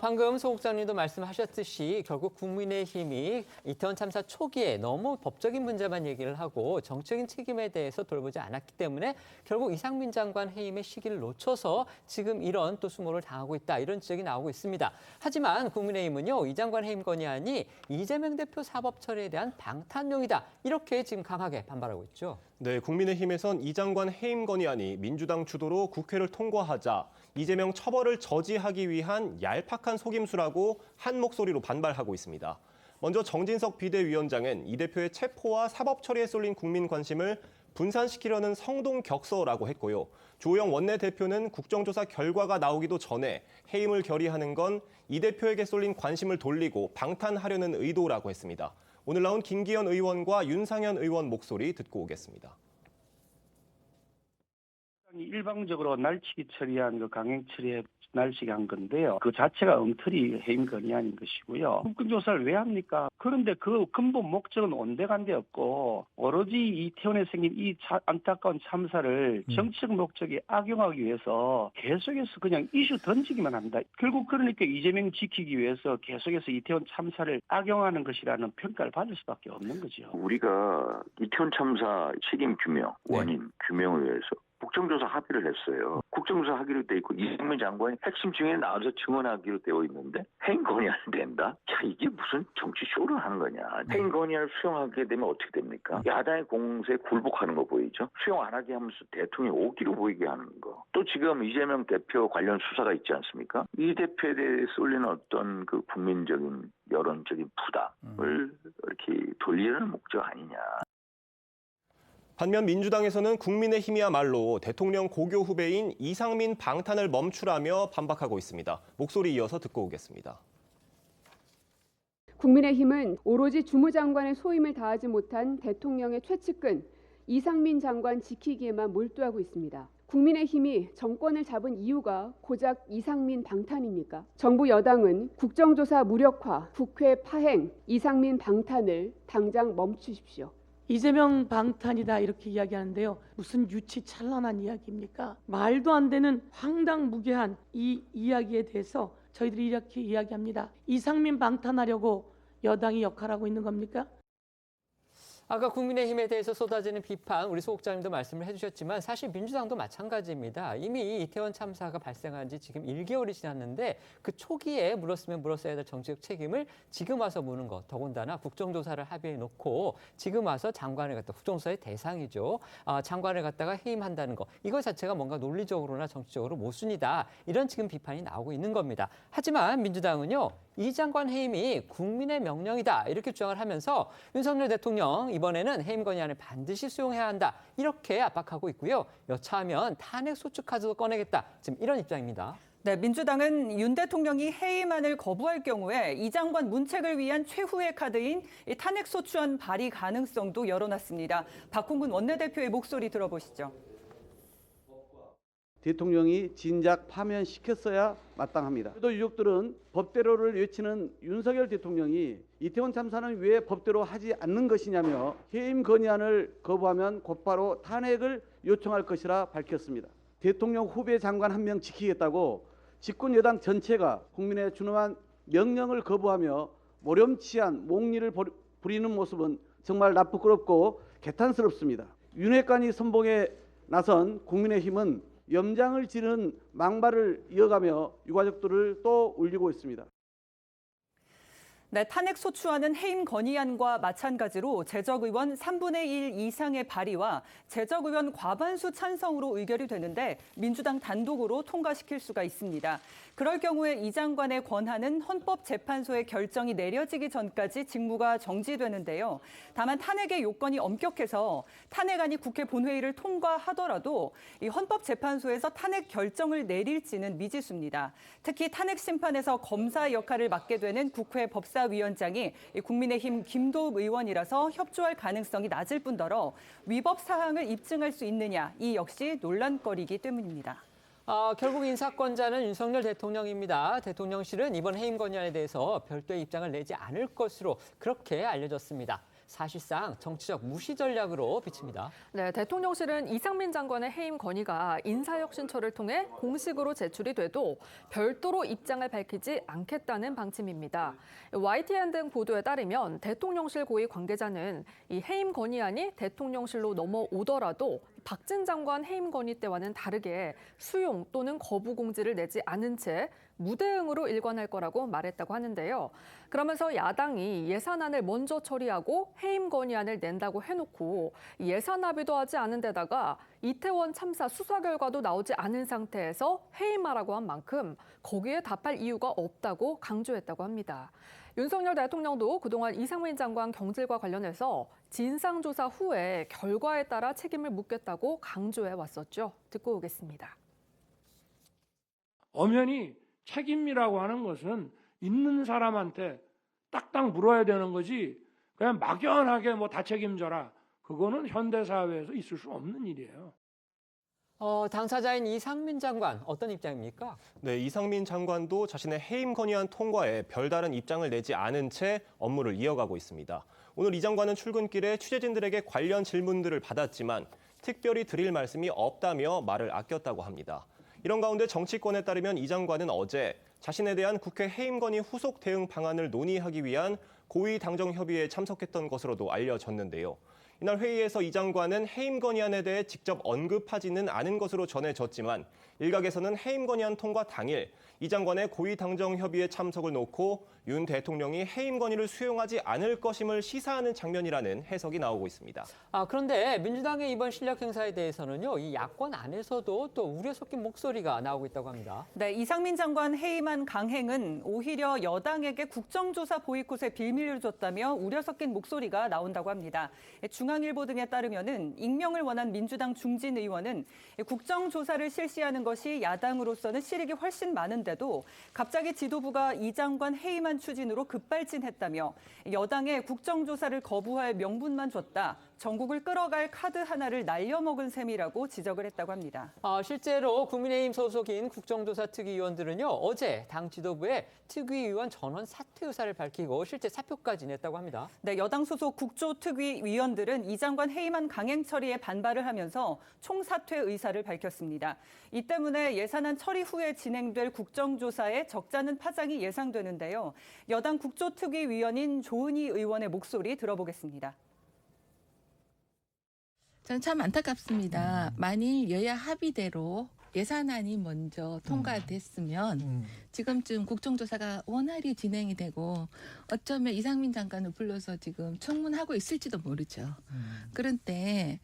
방금 소 국장님도 말씀하셨듯이 결국 국민의힘이 이태원 참사 초기에 너무 법적인 문제만 얘기를 하고 정치적인 책임에 대해서 돌보지 않았기 때문에 결국 이상민 장관 해임의 시기를 놓쳐서 지금 이런 또 수모를 당하고 있다, 이런 지적이 나오고 있습니다. 하지만 국민의힘은요, 이 장관 해임 건의안이 이재명 대표 사법 처리에 대한 방탄용이다, 이렇게 지금 강하게 반발하고 있죠.
네, 국민의힘에선 이 장관 해임 건의안이 민주당 주도로 국회를 통과하자 이재명 처벌을 저지하기 위한 얄팍한 속임수라고 한 목소리로 반발하고 있습니다. 먼저 정진석 비대위원장은 이 대표의 체포와 사법 처리에 쏠린 국민 관심을 분산시키려는 성동격서라고 했고요. 조영 원내대표는 국정조사 결과가 나오기도 전에 해임을 결의하는 건 이 대표에게 쏠린 관심을 돌리고 방탄하려는 의도라고 했습니다. 오늘 나온 김기현 의원과 윤상현 의원 목소리 듣고 오겠습니다.
일방적으로 날치기 처리한 그 강행 처리에 날치기 한 건데요. 그 자체가 엉터리 해임 건의안인 것이고요. 국정조사를 왜 합니까? 그런데 그 근본 목적은 온데간데 없고 오로지 이태원에 생긴 이 안타까운 참사를 정치적 목적에 악용하기 위해서 계속해서 그냥 이슈 던지기만 합니다. 결국 그러니까 이재명 지키기 위해서 계속해서 이태원 참사를 악용하는 것이라는 평가를 받을 수밖에 없는 거죠.
우리가 이태원 참사 책임 규명, 원인 규명을 위해서 국정조사 합의를 했어요. 국정조사 하기로 돼 있고 이상민 장관이 핵심 증인에 나와서 증언하기로 되어 있는데 해임 건의안을 낸다? 자, 이게 무슨 정치 쇼를 하는 거냐. 해임 건의안을 수용하게 되면 어떻게 됩니까? 야당의 공세에 굴복하는 거 보이죠? 수용 안 하게 하면서 대통령이 오기로 보이게 하는 거. 또 지금 이재명 대표 관련 수사가 있지 않습니까? 이 대표에 대해 쏠리는 어떤 그 국민적인 여론적인 부담을 이렇게 돌리는 목적 아니냐.
반면 민주당에서는 국민의힘이야말로 대통령 고교 후배인 이상민 방탄을 멈추라며 반박하고 있습니다. 목소리 이어서 듣고 오겠습니다.
국민의힘은 오로지 주무장관의 소임을 다하지 못한 대통령의 최측근 이상민 장관 지키기에만 몰두하고 있습니다. 국민의힘이 정권을 잡은 이유가 고작 이상민 방탄입니까? 정부 여당은 국정조사 무력화, 국회 파행, 이상민 방탄을 당장 멈추십시오.
이재명 방탄이다 이렇게 이야기하는데요. 무슨 유치찬란한 이야기입니까? 말도 안 되는 황당무계한 이 이야기에 대해서 저희들이 이렇게 이야기합니다. 이상민 방탄하려고 여당이 역할하고 있는 겁니까?
아까 국민의힘에 대해서 쏟아지는 비판, 우리 소국장님도 말씀을 해주셨지만 사실 민주당도 마찬가지입니다. 이미 이태원 참사가 발생한 지 지금 1개월이 지났는데 그 초기에 물었으면 물었어야 될 정치적 책임을 지금 와서 묻는 것, 더군다나 국정조사를 합의해놓고 지금 와서 장관을 갖다, 국정조사의 대상이죠. 장관을 갖다가 해임한다는 것, 이거 자체가 뭔가 논리적으로나 정치적으로 모순이다. 이런 지금 비판이 나오고 있는 겁니다. 하지만 민주당은요. 이 장관 해임이 국민의 명령이다 이렇게 주장을 하면서 윤석열 대통령 이번에는 해임 건의안을 반드시 수용해야 한다 이렇게 압박하고 있고요. 여차하면 탄핵 소추 카드도 꺼내겠다 지금 이런 입장입니다.
네, 민주당은 윤 대통령이 해임안을 거부할 경우에 이 장관 문책을 위한 최후의 카드인 이 탄핵 소추안 발의 가능성도 열어놨습니다. 박홍근 원내대표의 목소리 들어보시죠.
대통령이 진작 파면시켰어야 마땅합니다. 또 유족들은 법대로를 외치는 윤석열 대통령이 이태원 참사는 왜 법대로 하지 않는 것이냐며 해임 건의안을 거부하면 곧바로 탄핵을 요청할 것이라 밝혔습니다. 대통령 후배 장관 한 명 지키겠다고 집권 여당 전체가 국민의 준엄한 명령을 거부하며 모렴치한 몽리를 부리는 모습은 정말 나쁘고 개탄스럽습니다. 윤핵관이 선봉에 나선 국민의힘은 염장을 지른 망발을 이어가며 유가족들을 또 울리고 있습니다.
네, 탄핵 소추안은 해임 건의안과 마찬가지로 재적 의원 3분의 1 이상의 발의와 재적 의원 과반수 찬성으로 의결이 되는데 민주당 단독으로 통과시킬 수가 있습니다. 그럴 경우에 이 장관의 권한은 헌법재판소의 결정이 내려지기 전까지 직무가 정지되는데요. 다만 탄핵의 요건이 엄격해서 탄핵안이 국회 본회의를 통과하더라도 이 헌법재판소에서 탄핵 결정을 내릴지는 미지수입니다. 특히 탄핵 심판에서 검사 역할을 맡게 되는 국회 법사위원장이 국민의힘 김도읍 의원이라서 협조할 가능성이 낮을 뿐더러 위법 사항을 입증할 수 있느냐, 이 역시 논란거리이기 때문입니다.
결국 인사권자는 윤석열 대통령입니다. 대통령실은 이번 해임 건의안에 대해서 별도의 입장을 내지 않을 것으로 그렇게 알려졌습니다. 사실상 정치적 무시 전략으로 비칩니다.
네, 대통령실은 이상민 장관의 해임 건의가 인사혁신처를 통해 공식으로 제출이 돼도 별도로 입장을 밝히지 않겠다는 방침입니다. YTN 등 보도에 따르면 대통령실 고위 관계자는 이 해임 건의안이 대통령실로 넘어오더라도 박진 장관 해임 건의 때와는 다르게 수용 또는 거부 공지를 내지 않은 채 무대응으로 일관할 거라고 말했다고 하는데요. 그러면서 야당이 예산안을 먼저 처리하고 해임 건의안을 낸다고 해놓고 예산 합의도 하지 않은 데다가 이태원 참사 수사 결과도 나오지 않은 상태에서 해임하라고 한 만큼 거기에 답할 이유가 없다고 강조했다고 합니다. 윤석열 대통령도 그동안 이상민 장관 경질과 관련해서 진상조사 후에 결과에 따라 책임을 묻겠다고 강조해 왔었죠. 듣고 오겠습니다.
엄연히 책임이라고 하는 것은 있는 사람한테 딱딱 물어야 되는 거지 그냥 막연하게 뭐 다 책임져라. 그거는 현대사회에서 있을 수 없는 일이에요.
당사자인 이상민 장관 어떤 입장입니까?
네, 이상민 장관도 자신의 해임 건의안 통과에 별다른 입장을 내지 않은 채 업무를 이어가고 있습니다. 오늘 이 장관은 출근길에 취재진들에게 관련 질문들을 받았지만 특별히 드릴 말씀이 없다며 말을 아꼈다고 합니다. 이런 가운데 정치권에 따르면 이 장관은 어제 자신에 대한 국회 해임 건의 후속 대응 방안을 논의하기 위한 고위 당정 협의회에 참석했던 것으로도 알려졌는데요. 이날 회의에서 이 장관은 해임 건의안에 대해 직접 언급하지는 않은 것으로 전해졌지만 일각에서는 해임 건의안 통과 당일 이 장관의 고위 당정 협의회 참석을 놓고 윤 대통령이 해임 건의를 수용하지 않을 것임을 시사하는 장면이라는 해석이 나오고 있습니다.
그런데 민주당의 이번 실력 행사에 대해서는요, 이 야권 안에서도 또 우려 섞인 목소리가 나오고 있다고 합니다.
네, 이상민 장관 해임안 강행은 오히려 여당에게 국정조사 보이콧에 빌미를 줬다며 우려 섞인 목소리가 나온다고 합니다. 중앙일보 등에 따르면은 익명을 원한 민주당 중진 의원은 국정조사를 실시하는 것이 야당으로서는 실익이 훨씬 많은데도 갑자기 지도부가 이 장관 해임안 추진으로 급발진했다며 여당에 국정조사를 거부할 명분만 줬다. 전국을 끌어갈 카드 하나를 날려먹은 셈이라고 지적을 했다고 합니다.
실제로 국민의힘 소속인 국정조사 특위위원들은요, 어제 당 지도부에 특위위원 전원 사퇴 의사를 밝히고 실제 사표까지 냈다고 합니다.
네, 여당 소속 국조특위위원들은 이 장관 해임안 강행 처리에 반발을 하면서 총사퇴 의사를 밝혔습니다. 이 때문에 예산안 처리 후에 진행될 국정조사에 적잖은 파장이 예상되는데요. 여당 국조특위위원인 조은희 의원의 목소리 들어보겠습니다.
저는 참 안타깝습니다. 만일 여야 합의대로 예산안이 먼저 통과됐으면 지금쯤 국정조사가 원활히 진행이 되고 어쩌면 이상민 장관을 불러서 지금 청문하고 있을지도 모르죠. 그런데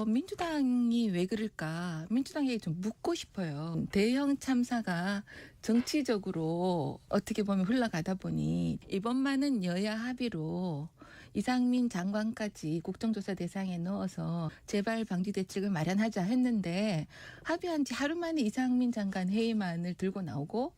민주당이 왜 그럴까? 민주당에게 좀 묻고 싶어요. 대형 참사가 정치적으로 어떻게 보면 흘러가다 보니 이번만은 여야 합의로 이상민 장관까지 국정조사 대상에 넣어서 재발 방지 대책을 마련하자 했는데 합의한 지 하루 만에 이상민 장관 해임안을 들고 나오고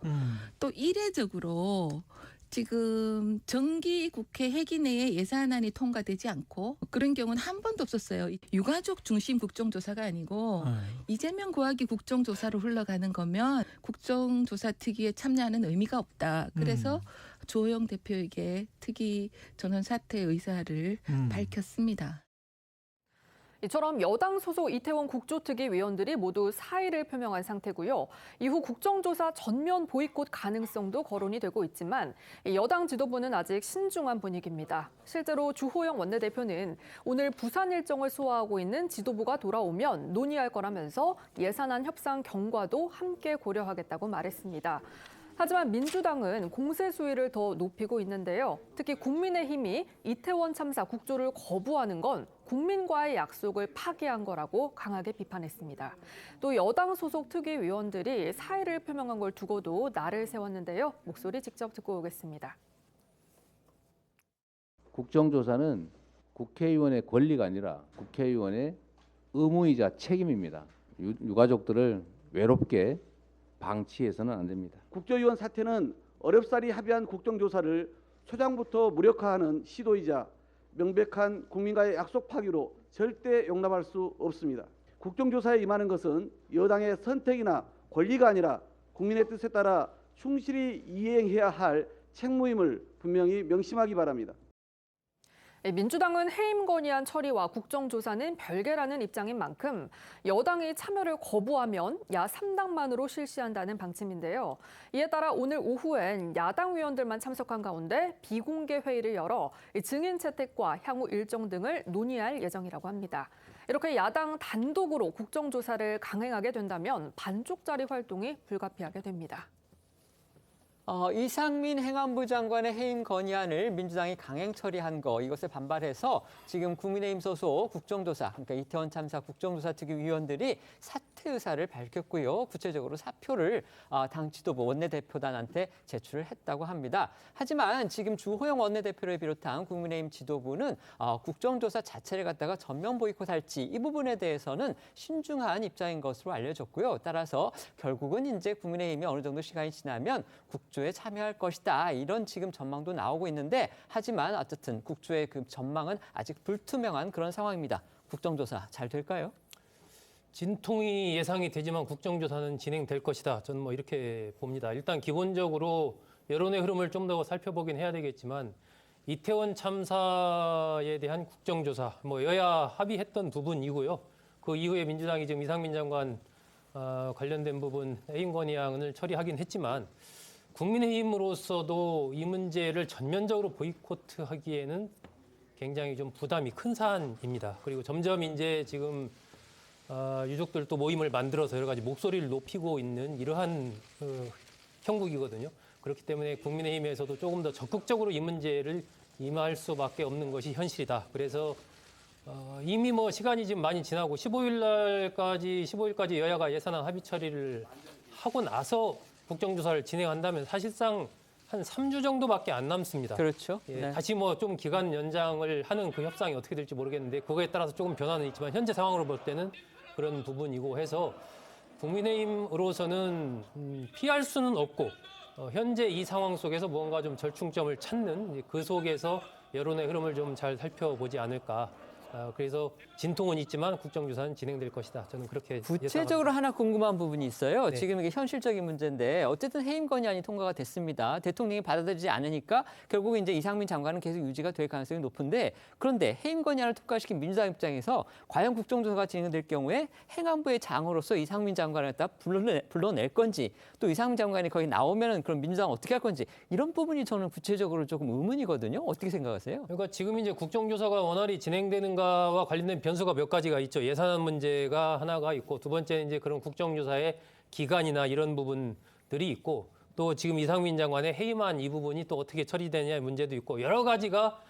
또 이례적으로 지금 정기 국회 회기 내에 예산안이 통과되지 않고 그런 경우는 한 번도 없었어요. 유가족 중심 국정조사가 아니고 이재명 고학이 국정조사로 흘러가는 거면 국정조사 특위에 참여하는 의미가 없다. 그래서 조호영 대표에게 특위 전원 사퇴 의사를 밝혔습니다.
이처럼 여당 소속 이태원 국조특위 위원들이 모두 사의를 표명한 상태고요. 이후 국정조사 전면 보이콧 가능성도 거론이 되고 있지만 여당 지도부는 아직 신중한 분위기입니다. 실제로 주호영 원내대표는 오늘 부산 일정을 소화하고 있는 지도부가 돌아오면 논의할 거라면서 예산안 협상 경과도 함께 고려하겠다고 말했습니다. 하지만 민주당은 공세 수위를 더 높이고 있는데요. 특히 국민의힘이 이태원 참사 국조를 거부하는 건 국민과의 약속을 파기한 거라고 강하게 비판했습니다. 또 여당 소속 특위위원들이 사의를 표명한 걸 두고도 날을 세웠는데요. 목소리 직접 듣고 오겠습니다.
국정조사는 국회의원의 권리가 아니라 국회의원의 의무이자 책임입니다. 유가족들을 외롭게 방치해서는 안 됩니다.
국조위원 사퇴는 어렵사리 합의한 국정조사를 초장부터 무력화하는 시도이자 명백한 국민과의 약속 파기로 절대 용납할 수 없습니다. 국정조사에 임하는 것은 여당의 선택이나 권리가 아니라 국민의 뜻에 따라 충실히 이행해야 할 책무임을 분명히 명심하기 바랍니다.
민주당은 해임 건의안 처리와 국정조사는 별개라는 입장인 만큼 여당이 참여를 거부하면 야 3당만으로 실시한다는 방침인데요. 이에 따라 오늘 오후엔 야당 의원들만 참석한 가운데 비공개 회의를 열어 증인 채택과 향후 일정 등을 논의할 예정이라고 합니다. 이렇게 야당 단독으로 국정조사를 강행하게 된다면 반쪽짜리 활동이 불가피하게 됩니다.
이상민 행안부 장관의 해임 건의안을 민주당이 강행 처리한 거 이것에 반발해서 지금 국민의힘 소속 국정조사, 그러니까 이태원 참사 국정조사 특위 위원들이 사퇴 의사를 밝혔고요. 구체적으로 사표를 당 지도부 원내대표단한테 제출을 했다고 합니다. 하지만 지금 주호영 원내대표를 비롯한 국민의힘 지도부는 국정조사 자체를 갖다가 전면 보이콧할지 이 부분에 대해서는 신중한 입장인 것으로 알려졌고요. 따라서 결국은 이제 국민의힘이 어느 정도 시간이 지나면 국조에 참여할 것이다. 이런 지금 전망도 나오고 있는데 하지만 어쨌든 국조의 그 전망은 아직 불투명한 그런 상황입니다. 국정조사 잘 될까요?
진통이 예상이 되지만 국정조사는 진행될 것이다. 저는 뭐 이렇게 봅니다. 일단 기본적으로 여론의 흐름을 좀 더 살펴보긴 해야 되겠지만 이태원 참사에 대한 국정조사, 뭐 여야 합의했던 부분이고요. 그 이후에 민주당이 지금 이상민 장관 관련된 부분 해임 건의안을 처리하긴 했지만 국민의힘으로서도 이 문제를 전면적으로 보이콧하기에는 굉장히 좀 부담이 큰 사안입니다. 그리고 점점 이제 지금 유족들도 모임을 만들어서 여러 가지 목소리를 높이고 있는 이러한 형국이거든요. 그렇기 때문에 국민의힘에서도 조금 더 적극적으로 이 문제를 임할 수밖에 없는 것이 현실이다. 그래서 이미 뭐 시간이 지금 많이 지나고 15일까지 여야가 예산안 합의 처리를 하고 나서 국정조사를 진행한다면 사실상 한 3주 정도밖에 안 남습니다.
그렇죠.
예,
네.
다시 뭐 좀 기간 연장을 하는 그 협상이 어떻게 될지 모르겠는데 그거에 따라서 조금 변화는 있지만 현재 상황으로 볼 때는 그런 부분이고 해서 국민의힘으로서는 피할 수는 없고 현재 이 상황 속에서 무언가 좀 절충점을 찾는 그 속에서 여론의 흐름을 좀 잘 살펴보지 않을까. 그래서 진통은 있지만 국정조사는 진행될 것이다. 저는 그렇게
구체적으로 하나 궁금한 부분이 있어요.
네.
지금 이게 현실적인 문제인데 어쨌든 해임 건의안이 통과가 됐습니다. 대통령이 받아들이지 않으니까 결국 이제 이상민 장관은 계속 유지가 될 가능성이 높은데 그런데 해임 건의안을 통과시킨 민주당 입장에서 과연 국정조사가 진행될 경우에 행안부의 장으로서 이상민 장관을 다 불러낼 건지 또 이상민 장관이 거기 나오면은 그럼 민주당 어떻게 할 건지 이런 부분이 저는 구체적으로 조금 의문이거든요. 어떻게 생각하세요?
그러니까 지금 이제 국정조사가 원활히 진행되는가와 관련된 변수가 몇 가지가 있죠. 예산안 문제가 하나가 있고 두 번째 이제 그런 국정조사의 기간이나 이런 부분들이 있고 또 지금 이상민 장관의 해임안 이 부분이 또 어떻게 처리되냐의 문제도 있고 여러 가지가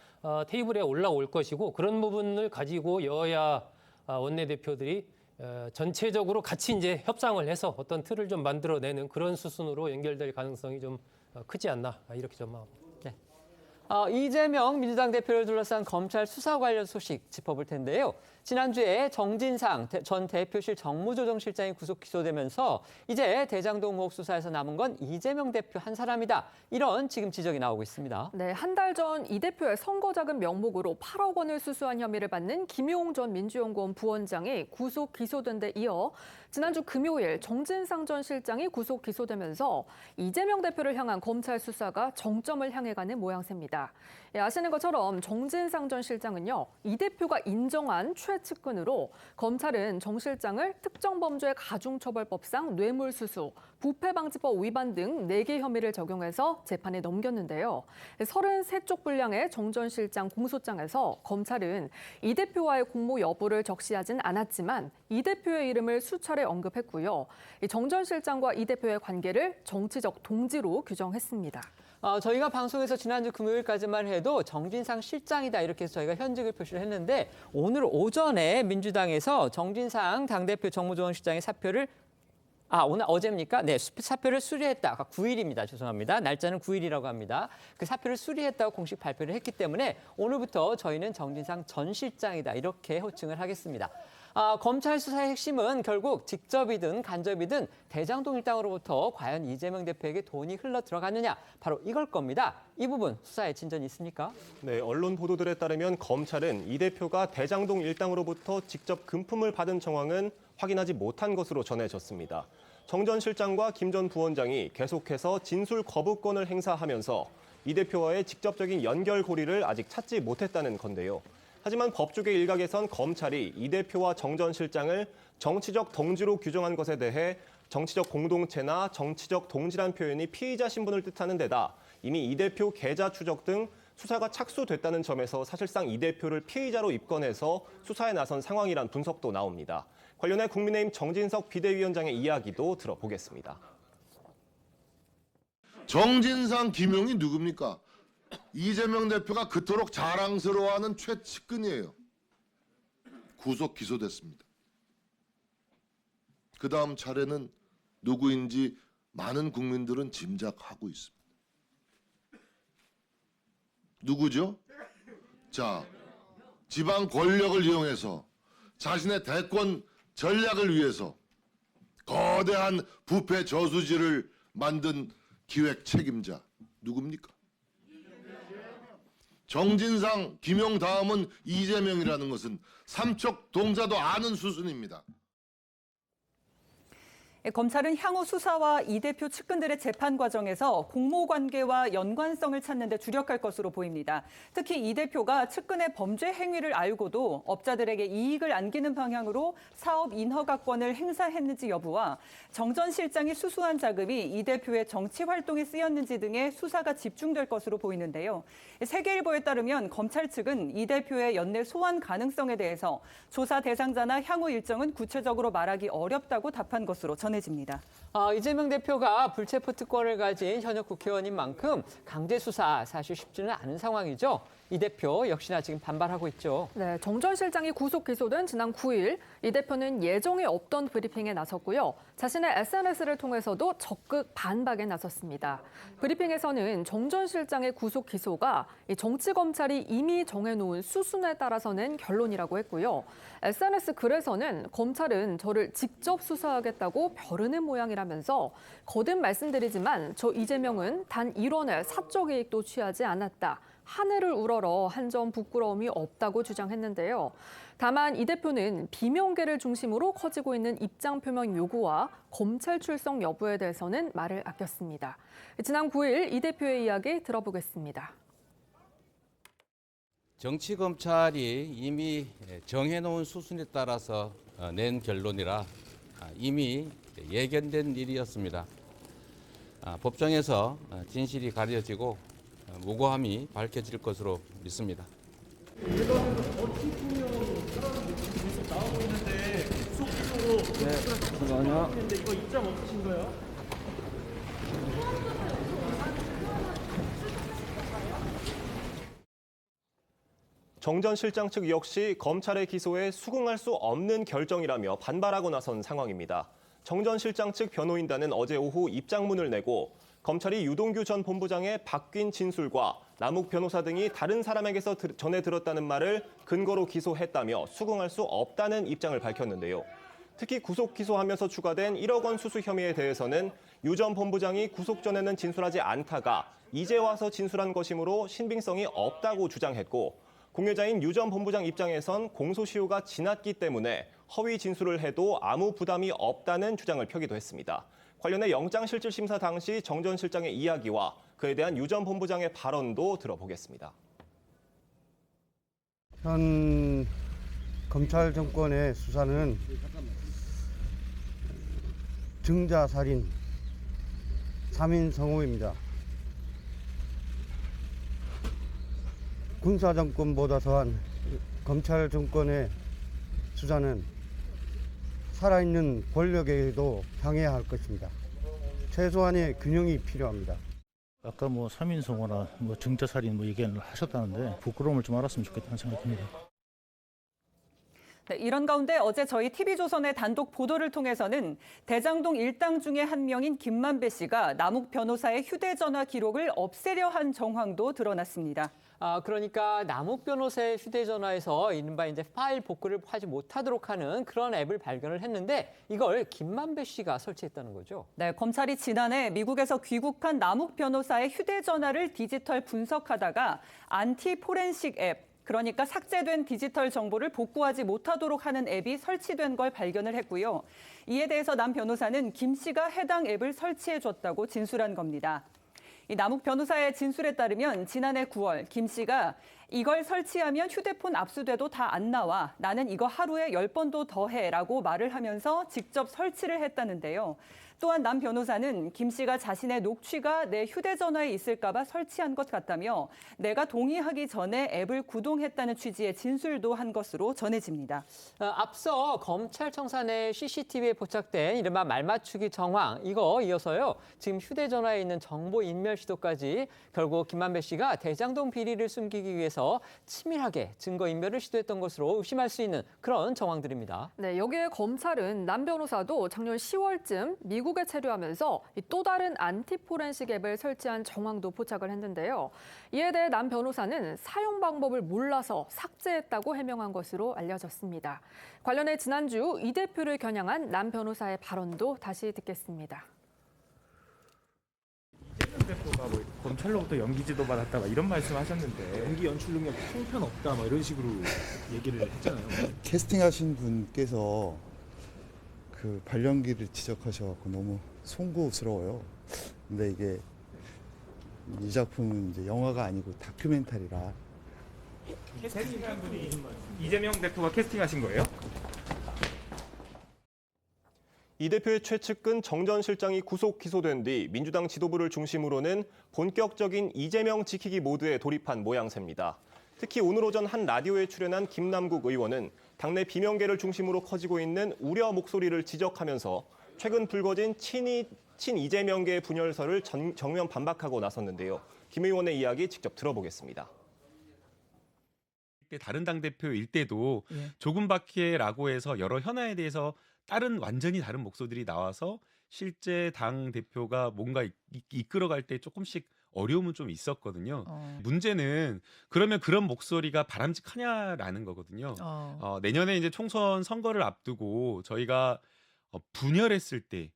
테이블에 올라올 것이고 그런 부분을 가지고 여야 원내대표들이 전체적으로 같이 이제 협상을 해서 어떤 틀을 좀 만들어내는 그런 수순으로 연결될 가능성이 좀 크지 않나 이렇게 전망합니다.
이재명 민주당 대표를 둘러싼 검찰 수사 관련 소식 짚어볼 텐데요. 지난주에 정진상 전 대표실 정무조정실장이 구속 기소되면서 이제 대장동 의혹 수사에서 남은 건 이재명 대표 한 사람이다. 이런 지금 지적이 나오고 있습니다.
네, 한 달 전 이 대표의 선거자금 명목으로 8억 원을 수수한 혐의를 받는 김용 전 민주연구원 부원장이 구속 기소된 데 이어 지난주 금요일 정진상 전 실장이 구속 기소되면서 이재명 대표를 향한 검찰 수사가 정점을 향해 가는 모양새입니다. 아시는 것처럼 정진상 전 실장은요, 이 대표가 인정한 최측근으로 검찰은 정 실장을 특정범죄 가중처벌법상 뇌물수수, 부패방지법 위반 등 4개 혐의를 적용해서 재판에 넘겼는데요. 33쪽 분량의 정 전 실장 공소장에서 검찰은 이 대표와의 공모 여부를 적시하진 않았지만 이 대표의 이름을 수차례 언급했고요. 정 전 실장과 이 대표의 관계를 정치적 동지로 규정했습니다.
저희가 방송에서 지난주 금요일까지만 해도 정진상 실장이다 이렇게 해서 저희가 현직을 표시를 했는데 오늘 오전에 민주당에서 정진상 당대표 정무조정실장의 사표를 오늘 어제입니까? 네, 사표를 수리했다. 9일입니다. 죄송합니다. 날짜는 9일이라고 합니다. 그 사표를 수리했다고 공식 발표를 했기 때문에 오늘부터 저희는 정진상 전 실장이다. 이렇게 호칭을 하겠습니다. 검찰 수사의 핵심은 결국 직접이든 간접이든 대장동 일당으로부터 과연 이재명 대표에게 돈이 흘러 들어갔느냐 바로 이걸 겁니다. 이 부분 수사에 진전이 있습니까?
네, 언론 보도들에 따르면 검찰은 이 대표가 대장동 일당으로부터 직접 금품을 받은 정황은 확인하지 못한 것으로 전해졌습니다. 정 전 실장과 김 전 부원장이 계속해서 진술 거부권을 행사하면서 이 대표와의 직접적인 연결고리를 아직 찾지 못했다는 건데요. 하지만 법조계 일각에선 검찰이 이 대표와 정 전 실장을 정치적 동지로 규정한 것에 대해 정치적 공동체나 정치적 동지란 표현이 피의자 신분을 뜻하는 데다 이미 이 대표 계좌 추적 등 수사가 착수됐다는 점에서 사실상 이 대표를 피의자로 입건해서 수사에 나선 상황이란 분석도 나옵니다. 관련해 국민의힘 정진석 비대위원장의 이야기도 들어보겠습니다.
정진상, 김용이 누굽니까? 이재명 대표가 그토록 자랑스러워하는 최측근이에요. 구속 기소됐습니다. 그 다음 차례는 누구인지 많은 국민들은 짐작하고 있습니다. 누구죠? 자, 지방 권력을 이용해서 자신의 대권 전략을 위해서 거대한 부패 저수지를 만든 기획 책임자 누굽니까? 정진상, 김용 다음은 이재명이라는 것은 삼척 동자도 아는 수순입니다.
검찰은 향후 수사와 이 대표 측근들의 재판 과정에서 공모관계와 연관성을 찾는 데 주력할 것으로 보입니다. 특히 이 대표가 측근의 범죄 행위를 알고도 업자들에게 이익을 안기는 방향으로 사업 인허가권을 행사했는지 여부와 정 전 실장이 수수한 자금이 이 대표의 정치 활동에 쓰였는지 등의 수사가 집중될 것으로 보이는데요. 세계일보에 따르면 검찰 측은 이 대표의 연내 소환 가능성에 대해서 조사 대상자나 향후 일정은 구체적으로 말하기 어렵다고 답한 것으로 전해집니다.
이재명 대표가 불체포 특권을 가진 현역 국회의원인 만큼 강제 수사 사실 쉽지는 않은 상황이죠. 이 대표 역시나 지금 반발하고 있죠.
네, 정 전 실장이 구속 기소된 지난 9일 이 대표는 예정에 없던 브리핑에 나섰고요. 자신의 SNS를 통해서도 적극 반박에 나섰습니다. 브리핑에서는 정 전 실장의 구속 기소가 정치 검찰이 이미 정해놓은 수순에 따라서 낸 결론이라고 했고요. SNS 글에서는 검찰은 저를 직접 수사하겠다고 벼르는 모양이라면서 거듭 말씀드리지만 저 이재명은 단 1원의 사적 이익도 취하지 않았다. 하늘을 우러러 한 점 부끄러움이 없다고 주장했는데요. 다만 이 대표는 비명계를 중심으로 커지고 있는 입장 표명 요구와 검찰 출석 여부에 대해서는 말을 아꼈습니다. 지난 9일 이 대표의 이야기 들어보겠습니다.
정치검찰이 이미 정해놓은 수순에 따라서 낸 결론이라 이미 예견된 일이었습니다. 법정에서 진실이 가려지고 무고함이 밝혀질 것으로 믿습니다.
나오고 있는데 구속 기소로 했는데 이거 입장 없으신가요?
정 전 실장 측 역시 검찰의 기소에 수긍할 수 없는 결정이라며 반발하고 나선 상황입니다. 정 전 실장 측 변호인단은 어제 오후 입장문을 내고 검찰이 유동규 전 본부장의 바뀐 진술과 남욱 변호사 등이 다른 사람에게서 전해 들었다는 말을 근거로 기소했다며 수긍할 수 없다는 입장을 밝혔는데요. 특히 구속 기소하면서 추가된 1억 원 수수 혐의에 대해서는 유 전 본부장이 구속 전에는 진술하지 않다가 이제 와서 진술한 것이므로 신빙성이 없다고 주장했고, 공여자인 유 전 본부장 입장에선 공소시효가 지났기 때문에 허위 진술을 해도 아무 부담이 없다는 주장을 펴기도 했습니다. 관련해 영장실질심사 당시 정 전 실장의 이야기와 그에 대한 유 전 본부장의 발언도 들어보겠습니다.
현 검찰 정권의 수사는 증자살인 3인 성호입니다. 군사정권보다 더한 검찰 정권의 수사는 살아있는 권력에도 향해야 할 것입니다. 최소한의 균형이 필요합니다.
아까 뭐 3인 성호나 뭐 증자살인 뭐 얘기를 하셨다는데 부끄러움을 좀 알았으면 좋겠다는 생각이 듭니다.
네, 이런 가운데 어제 저희 TV조선의 단독 보도를 통해서는 대장동 일당 중에 한 명인 김만배 씨가 남욱 변호사의 휴대전화 기록을 없애려 한 정황도 드러났습니다.
그러니까 남욱 변호사의 휴대전화에서 이른바 이제 파일 복구를 하지 못하도록 하는 그런 앱을 발견을 했는데 이걸 김만배 씨가 설치했다는 거죠.
네, 검찰이 지난해 미국에서 귀국한 남욱 변호사의 휴대전화를 디지털 분석하다가 안티 포렌식 앱, 그러니까 삭제된 디지털 정보를 복구하지 못하도록 하는 앱이 설치된 걸 발견을 했고요. 이에 대해서 남 변호사는 김 씨가 해당 앱을 설치해줬다고 진술한 겁니다. 이 남욱 변호사의 진술에 따르면 지난해 9월 김 씨가 이걸 설치하면 휴대폰 압수돼도 다 안 나와. 나는 이거 하루에 10번도 더 해라고 말을 하면서 직접 설치를 했다는데요. 또한 남 변호사는 김 씨가 자신의 녹취가 내 휴대전화에 있을까 봐 설치한 것 같다며 내가 동의하기 전에 앱을 구동했다는 취지의 진술도 한 것으로 전해집니다.
앞서 검찰청사 내 CCTV에 포착된 이른바 말맞추기 정황, 이거 이어서요. 지금 휴대전화에 있는 정보 인멸 시도까지 결국 김만배 씨가 대장동 비리를 숨기기 위해서 치밀하게 증거 인멸을 시도했던 것으로 의심할 수 있는 그런 정황들입니다.
네, 여기에 검찰은 남 변호사도 작년 10월쯤 미국에 체류하면서 또 다른 안티포렌식 앱을 설치한 정황도 포착을 했는데요. 이에 대해 남 변호사는 사용 방법을 몰라서 삭제했다고 해명한 것으로 알려졌습니다. 관련해 지난주 이 대표를 겨냥한 남 변호사의 발언도 다시 듣겠습니다.
이재명 대표가 뭐 검찰로부터 연기 지도 받았다 이런 말씀하셨는데 연기 연출 능력 형편없다 이런 식으로 얘기를 했잖아요.
캐스팅하신 분께서
그 발령기를 지적하셔서 너무 송구스러워요. 근데 이게 이 작품은 이제 영화가 아니고 다큐멘터리라.
캐스팅한 분이 이재명 대표가 캐스팅하신 거예요?
이 대표의 최측근 정 전 실장이 구속 기소된 뒤 민주당 지도부를 중심으로는 본격적인 이재명 지키기 모드에 돌입한 모양새입니다. 특히 오늘 오전 한 라디오에 출연한 김남국 의원은 당내 비명계를 중심으로 커지고 있는 우려 목소리를 지적하면서 최근 불거진 친이재명계의 분열설을 정면 반박하고 나섰는데요. 김 의원의 이야기 직접 들어보겠습니다.
다른 당대표일 때도 조금 바퀴라고 해서 여러 현안에 대해서 완전히 다른 목소리들이 나와서 실제 당 대표가 뭔가 이끌어갈 때 조금씩 어려움은 좀 있었거든요. 문제는 그러면 그런 목소리가 바람직하냐라는 거거든요. 내년에 이제 총선 선거를 앞두고 저희가 분열했을 때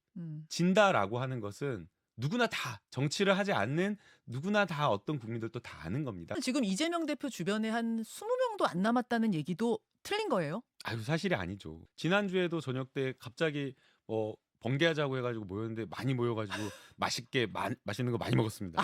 진다라고 하는 것은 누구나 다 정치를 하지 않는 누구나 다 어떤 국민들도 다 아는 겁니다.
지금 이재명 대표 주변에 한 20명도 안 남았다는 얘기도 틀린 거예요?
아유, 사실이 아니죠. 지난주에도 저녁 때 갑자기 번개하자고 해가지고 모였는데 많이 모여가지고 맛있는 거 많이 먹었습니다.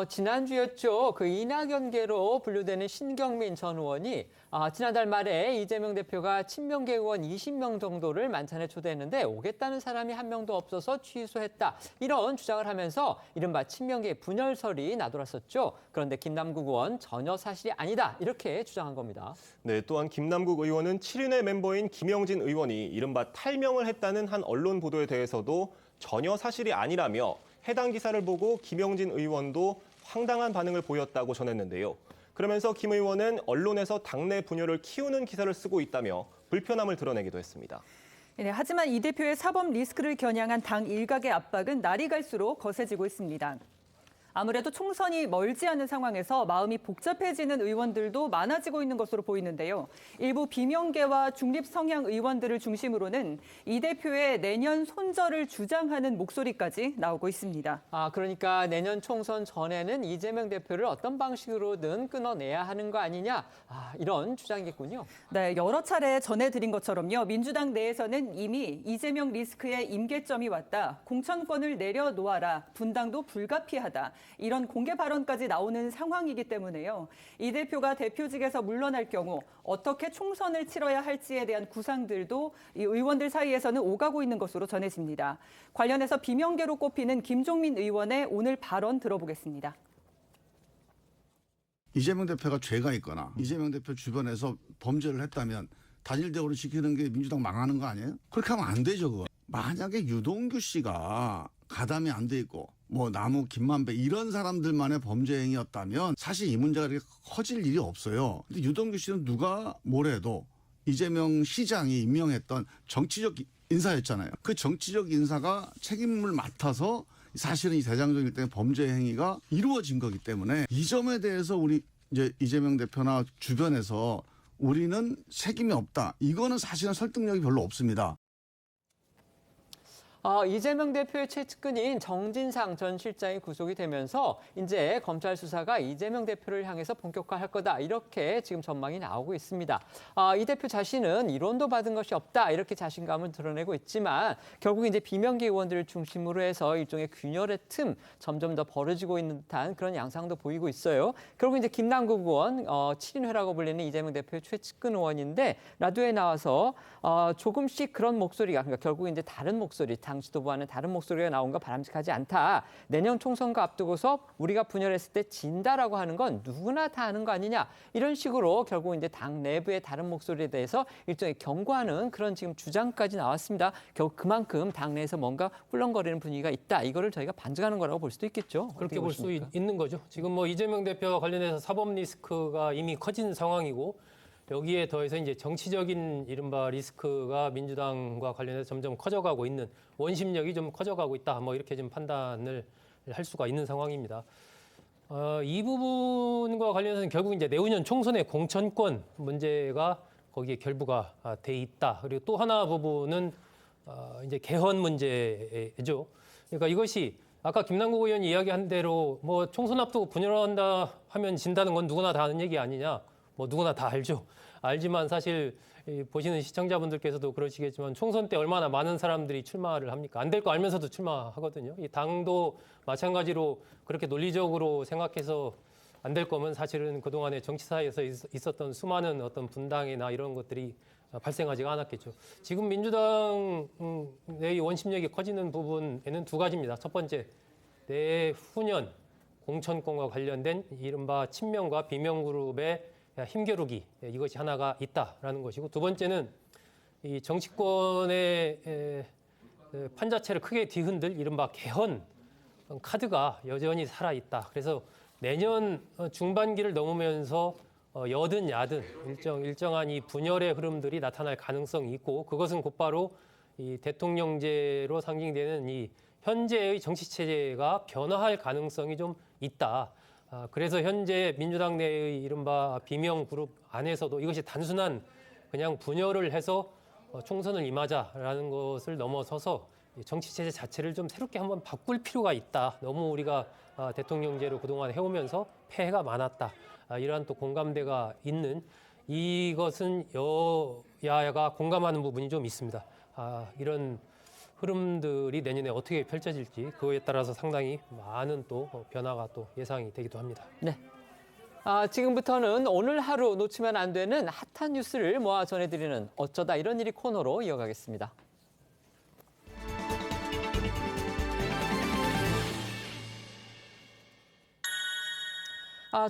지난주였죠. 그 이낙연계로 분류되는 신경민 전 의원이 지난달 말에 이재명 대표가 친명계 의원 20명 정도를 만찬에 초대했는데 오겠다는 사람이 한 명도 없어서 취소했다. 이런 주장을 하면서 이른바 친명계 분열설이 나돌았었죠. 그런데 김남국 의원 전혀 사실이 아니다. 이렇게 주장한 겁니다.
네, 또한 김남국 의원은 7인의 멤버인 김영진 의원이 이른바 탈명을 했다는 한 언론 보도에 대해서도 전혀 사실이 아니라며 해당 기사를 보고 김영진 의원도 황당한 반응을 보였다고 전했는데요. 그러면서 김 의원은 언론에서 당내 분열을 키우는 기사를 쓰고 있다며 불편함을 드러내기도 했습니다.
네, 하지만 이 대표의 사법 리스크를 겨냥한 당 일각의 압박은 날이 갈수록 거세지고 있습니다. 아무래도 총선이 멀지 않은 상황에서 마음이 복잡해지는 의원들도 많아지고 있는 것으로 보이는데요. 일부 비명계와 중립 성향 의원들을 중심으로는 이 대표의 내년 손절을 주장하는 목소리까지 나오고 있습니다.
그러니까 내년 총선 전에는 이재명 대표를 어떤 방식으로든 끊어내야 하는 거 아니냐. 이런 주장이겠군요.
네, 여러 차례 전해드린 것처럼요. 민주당 내에서는 이미 이재명 리스크에 임계점이 왔다. 공천권을 내려놓아라. 분당도 불가피하다. 이런 공개 발언까지 나오는 상황이기 때문에요. 이 대표가 대표직에서 물러날 경우 어떻게 총선을 치러야 할지에 대한 구상들도 이 의원들 사이에서는 오가고 있는 것으로 전해집니다. 관련해서 비명계로 꼽히는 김종민 의원의 오늘 발언 들어보겠습니다.
이재명 대표가 죄가 있거나 이재명 대표 주변에서 범죄를 했다면 다질대우를 지키는 게 민주당 망하는 거 아니에요? 그렇게 하면 안 되죠, 그거. 만약에 유동규 씨가 가담이 안 돼 있고 나무 김만배 이런 사람들만의 범죄 행위였다면 사실 이 문제가 이렇게 커질 일이 없어요. 근데 유동규 씨는 누가 뭐래도 이재명 시장이 임명했던 정치적 인사였잖아요. 그 정치적 인사가 책임을 맡아서 사실은 이 대장동 일당의 범죄 행위가 이루어진 거기 때문에 이 점에 대해서 우리 이제 이재명 대표나 주변에서 우리는 책임이 없다. 이거는 사실은 설득력이 별로 없습니다.
이재명 대표의 최측근인 정진상 전 실장이 구속이 되면서 이제 검찰 수사가 이재명 대표를 향해서 본격화할 거다. 이렇게 지금 전망이 나오고 있습니다. 이 대표 자신은 이론도 받은 것이 없다. 이렇게 자신감을 드러내고 있지만 결국 이제 비명계 의원들을 중심으로 해서 일종의 균열의 틈 점점 더 벌어지고 있는 듯한 그런 양상도 보이고 있어요. 결국 이제 김남국 의원 7인회라고 불리는 이재명 대표의 최측근 의원인데 라디오에 나와서 조금씩 그런 목소리가 그러니까 결국 이제 다른 목소리 당 지도부와는 다른 목소리가 나온 거 바람직하지 않다. 내년 총선과 앞두고서 우리가 분열했을 때 진다라고 하는 건 누구나 다 아는 거 아니냐. 이런 식으로 결국 이제 당 내부의 다른 목소리에 대해서 일종의 경고하는 그런 지금 주장까지 나왔습니다. 결국 그만큼 당 내에서 뭔가 꿀렁거리는 분위기가 있다. 이거를 저희가 반증하는 거라고 볼 수도 있겠죠.
그렇게 볼 수 있는 거죠. 지금 이재명 대표와 관련해서 사법 리스크가 이미 커진 상황이고 여기에 더해서 이제 정치적인 이른바 리스크가 민주당과 관련해서 점점 커져가고 있는 원심력이 좀 커져가고 있다. 이렇게 좀 판단을 할 수가 있는 상황입니다. 이 부분과 관련해서는 결국 이제 내후년 총선의 공천권 문제가 거기에 결부가 돼 있다. 그리고 또 하나 부분은 이제 개헌 문제죠. 그러니까 이것이 아까 김남국 의원이 이야기한 대로 총선 앞두고 분열한다 하면 진다는 건 누구나 다 아는 얘기 아니냐. 누구나 다 알죠. 알지만 사실 보시는 시청자분들께서도 그러시겠지만 총선 때 얼마나 많은 사람들이 출마를 합니까? 안 될 거 알면서도 출마하거든요. 이 당도 마찬가지로 그렇게 논리적으로 생각해서 안 될 거면 사실은 그동안의 정치사에서 있었던 수많은 어떤 분당이나 이런 것들이 발생하지가 않았겠죠. 지금 민주당 내 원심력이 커지는 부분에는 두 가지입니다. 첫 번째, 내후년 공천권과 관련된 이른바 친명과 비명그룹의 힘겨루기, 이것이 하나가 있다라는 것이고, 두 번째는 이 정치권의 판 자체를 크게 뒤흔들 이른바 개헌 카드가 여전히 살아있다. 그래서 내년 중반기를 넘으면서 여든 야든 일정한 이 분열의 흐름들이 나타날 가능성이 있고, 그것은 곧바로 이 대통령제로 상징되는 이 현재의 정치 체제가 변화할 가능성이 좀 있다. 그래서 현재 민주당 내의 이른바 비명 그룹 안에서도 이것이 단순한 그냥 분열을 해서 총선을 임하자라는 것을 넘어서서 정치 체제 자체를 좀 새롭게 한번 바꿀 필요가 있다. 너무 우리가 대통령제로 그동안 해오면서 폐해가 많았다. 이러한 또 공감대가 있는, 이것은 여야가 공감하는 부분이 좀 있습니다. 이런 흐름들이 내년에 어떻게 펼쳐질지 그거에 따라서 상당히 많은 또 변화가 또 예상이 되기도 합니다.
네. 지금부터는 오늘 하루 놓치면 안 되는 핫한 뉴스를 모아 전해드리는 어쩌다 이런 일이 코너로 이어가겠습니다.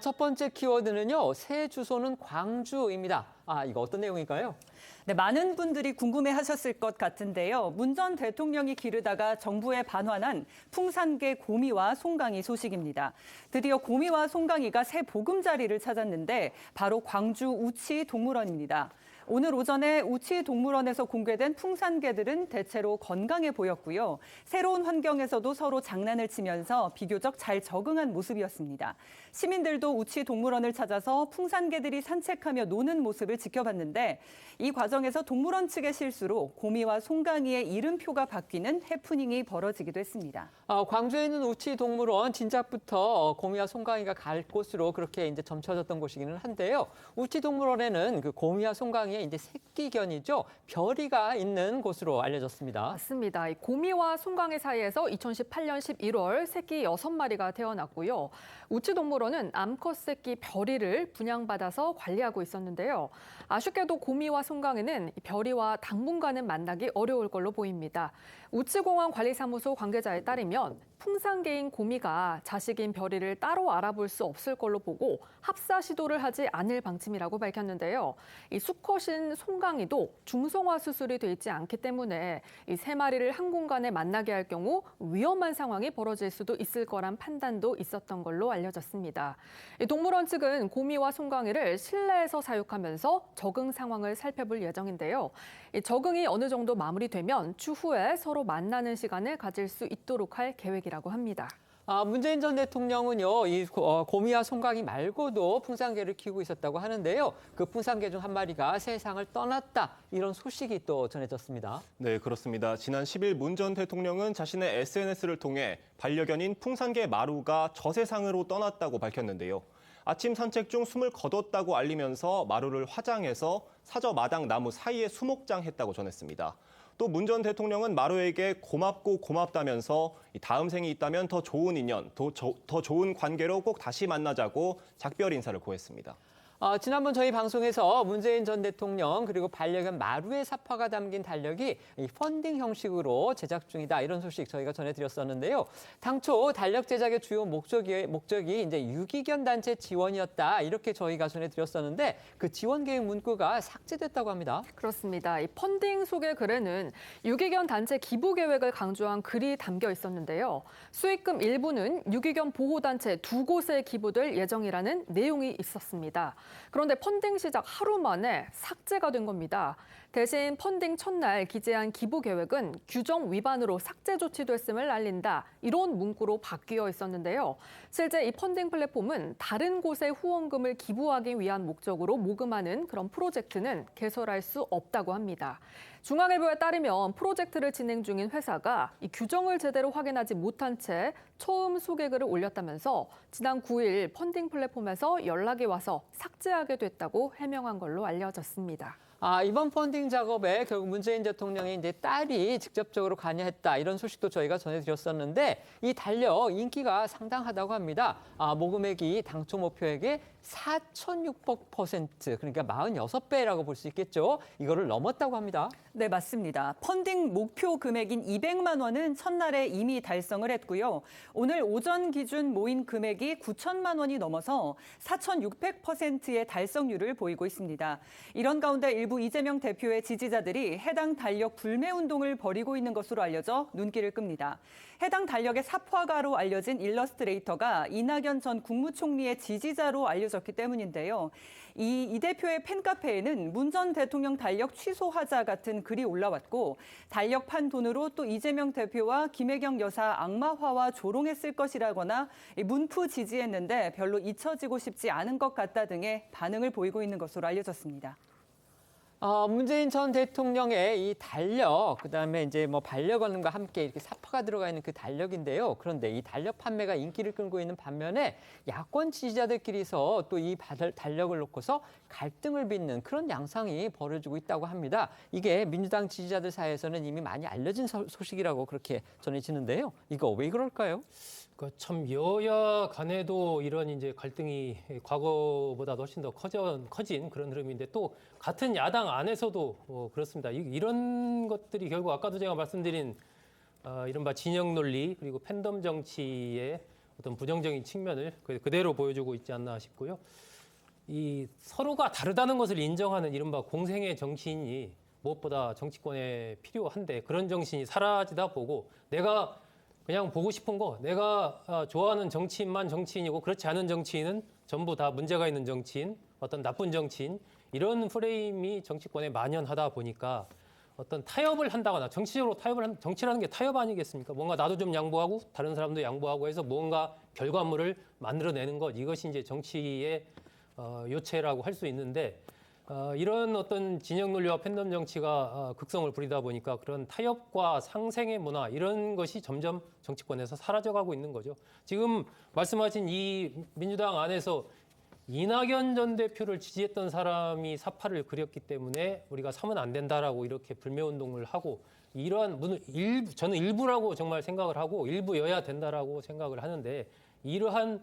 첫 번째 키워드는요, 새 주소는 광주입니다. 이거 어떤 내용일까요?
네, 많은 분들이 궁금해하셨을 것 같은데요. 문 전 대통령이 기르다가 정부에 반환한 풍산개 고미와 송강이 소식입니다. 드디어 고미와 송강이가 새 보금자리를 찾았는데 바로 광주 우치 동물원입니다. 오늘 오전에 우치 동물원에서 공개된 풍산개들은 대체로 건강해 보였고요. 새로운 환경에서도 서로 장난을 치면서 비교적 잘 적응한 모습이었습니다. 시민들도 우치 동물원을 찾아서 풍산개들이 산책하며 노는 모습을 지켜봤는데, 이 과정에서 동물원 측의 실수로 고미와 송강이의 이름표가 바뀌는 해프닝이 벌어지기도 했습니다.
광주에 있는 우치 동물원, 진작부터 고미와 송강이가 갈 곳으로 그렇게 이제 점쳐졌던 곳이기는 한데요. 우치 동물원에는 그 고미와 송강이의 이제 새끼견이죠, 별이가 있는 곳으로 알려졌습니다.
맞습니다. 이 고미와 송강이 사이에서 2018년 11월 새끼 6마리가 태어났고요. 우치 동물원은 암컷 새끼 별이를 분양받아서 관리하고 있었는데요. 아쉽게도 고미와 송강이는 별이와 당분간은 만나기 어려울 걸로 보입니다. 우치공원 관리사무소 관계자에 따르면 풍산개인 고미가 자식인 별이를 따로 알아볼 수 없을 걸로 보고 합사 시도를 하지 않을 방침이라고 밝혔는데요. 이 수컷인 송강이도 중성화 수술이 돼 있지 않기 때문에 이 세 마리를 한 공간에 만나게 할 경우 위험한 상황이 벌어질 수도 있을 거란 판단도 있었던 걸로 알려졌습니다. 이 동물원 측은 고미와 송강이를 실내에서 사육하면서 적응 상황을 살펴볼 예정인데요. 이 적응이 어느 정도 마무리되면 추후에 서로 만나는 시간을 가질 수 있도록 할 계획이라고 합니다.
문재인 전 대통령은요, 이 고미와 송강이 말고도 풍산개를 키우고 있었다고 하는데요. 그 풍산개 중 한 마리가 세상을 떠났다, 이런 소식이 또 전해졌습니다.
네, 그렇습니다. 지난 10일 문 전 대통령은 자신의 SNS를 통해 반려견인 풍산개 마루가 저 세상으로 떠났다고 밝혔는데요. 아침 산책 중 숨을 거뒀다고 알리면서 마루를 화장해서 사저 마당 나무 사이에 수목장했다고 전했습니다. 또 문 전 대통령은 마루에게 고맙고 고맙다면서 다음 생이 있다면 더 좋은 인연, 더 좋은 관계로 꼭 다시 만나자고 작별 인사를 고했습니다.
지난번 저희 방송에서 문재인 전 대통령 그리고 반려견 마루의 사파가 담긴 달력이 펀딩 형식으로 제작 중이다, 이런 소식 저희가 전해드렸었는데요. 당초 달력 제작의 주요 목적이 이제 유기견 단체 지원이었다, 이렇게 저희가 전해드렸었는데 그 지원 계획 문구가 삭제됐다고 합니다.
그렇습니다. 이 펀딩 소개 글에는 유기견 단체 기부 계획을 강조한 글이 담겨 있었는데요. 수익금 일부는 유기견 보호 단체 2곳에 기부될 예정이라는 내용이 있었습니다. 그런데 펀딩 시작 하루 만에 삭제가 된 겁니다. 대신 펀딩 첫날 기재한 기부 계획은 규정 위반으로 삭제 조치됐음을 알린다, 이런 문구로 바뀌어 있었는데요. 실제 이 펀딩 플랫폼은 다른 곳에 후원금을 기부하기 위한 목적으로 모금하는 그런 프로젝트는 개설할 수 없다고 합니다. 중앙일보에 따르면 프로젝트를 진행 중인 회사가 이 규정을 제대로 확인하지 못한 채 처음 소개글을 올렸다면서 지난 9일 펀딩 플랫폼에서 연락이 와서 삭제하게 됐다고 해명한 걸로 알려졌습니다.
이번 펀딩 작업에 결국 문재인 대통령의 이제 딸이 직접적으로 관여했다 이런 소식도 저희가 전해드렸었는데 이 달력 인기가 상당하다고 합니다. 모금액이 당초 목표액의 4,600% 그러니까 46배라고 볼 수 있겠죠. 이거를 넘었다고 합니다.
네, 맞습니다. 펀딩 목표 금액인 200만 원은 첫날에 이미 달성을 했고요. 오늘 오전 기준 모인 금액이 9천만 원이 넘어서 4,600%의 달성률을 보이고 있습니다. 이런 가운데 일부 이재명 대표의 지지자들이 해당 달력 불매 운동을 벌이고 있는 것으로 알려져 눈길을 끕니다. 해당 달력의 사파가로 알려진 일러스트레이터가 이낙연 전 국무총리의 지지자로 알려졌기 때문인데요. 이 대표의 팬카페에는 문 전 대통령 달력 취소하자 같은 글이 올라왔고 달력 판 돈으로 또 이재명 대표와 김혜경 여사 악마화와 조롱했을 것이라거나 문프 지지했는데 별로 잊혀지고 싶지 않은 것 같다 등의 반응을 보이고 있는 것으로 알려졌습니다.
문재인 전 대통령의 이 달력, 그다음에 이제 뭐 반려견과 함께 이렇게 사파가 들어가 있는 그 달력인데요. 그런데 이 달력 판매가 인기를 끌고 있는 반면에 야권 지지자들끼리서 또 이 달력을 놓고서 갈등을 빚는 그런 양상이 벌어지고 있다고 합니다. 이게 민주당 지지자들 사이에서는 이미 많이 알려진 소식이라고 그렇게 전해지는데요. 이거 왜 그럴까요?
참 여야 간에도 이런 이제 갈등이 과거보다 훨씬 더 커진 그런 흐름인데 또 같은 야당 안에서도 그렇습니다. 이런 것들이 결국 아까도 제가 말씀드린 이른바 진영 논리 그리고 팬덤 정치의 어떤 부정적인 측면을 그대로 보여주고 있지 않나 싶고요. 이 서로가 다르다는 것을 인정하는 이른바 공생의 정치인이 무엇보다 정치권에 필요한데 그런 정신이 사라지다 보고 내가 그냥 보고 싶은 거, 내가 좋아하는 정치인만 정치인이고 그렇지 않은 정치인은 전부 다 문제가 있는 정치인, 어떤 나쁜 정치인 이런 프레임이 정치권에 만연하다 보니까 어떤 타협을 한다거나 정치적으로 정치라는 게 타협 아니겠습니까? 뭔가 나도 좀 양보하고 다른 사람도 양보하고 해서 뭔가 결과물을 만들어내는 것 이것이 이제 정치의 요체라고 할 수 있는데 이런 어떤 진영 논리와 팬덤 정치가 극성을 부리다 보니까 그런 타협과 상생의 문화 이런 것이 점점 정치권에서 사라져가고 있는 거죠. 지금 말씀하신 이 민주당 안에서 이낙연 전 대표를 지지했던 사람이 사파를 그렸기 때문에 우리가 사면 안 된다라고 이렇게 불매운동을 하고 이러한 저는 일부라고 정말 생각을 하고 일부 여야 된다라고 생각을 하는데 이러한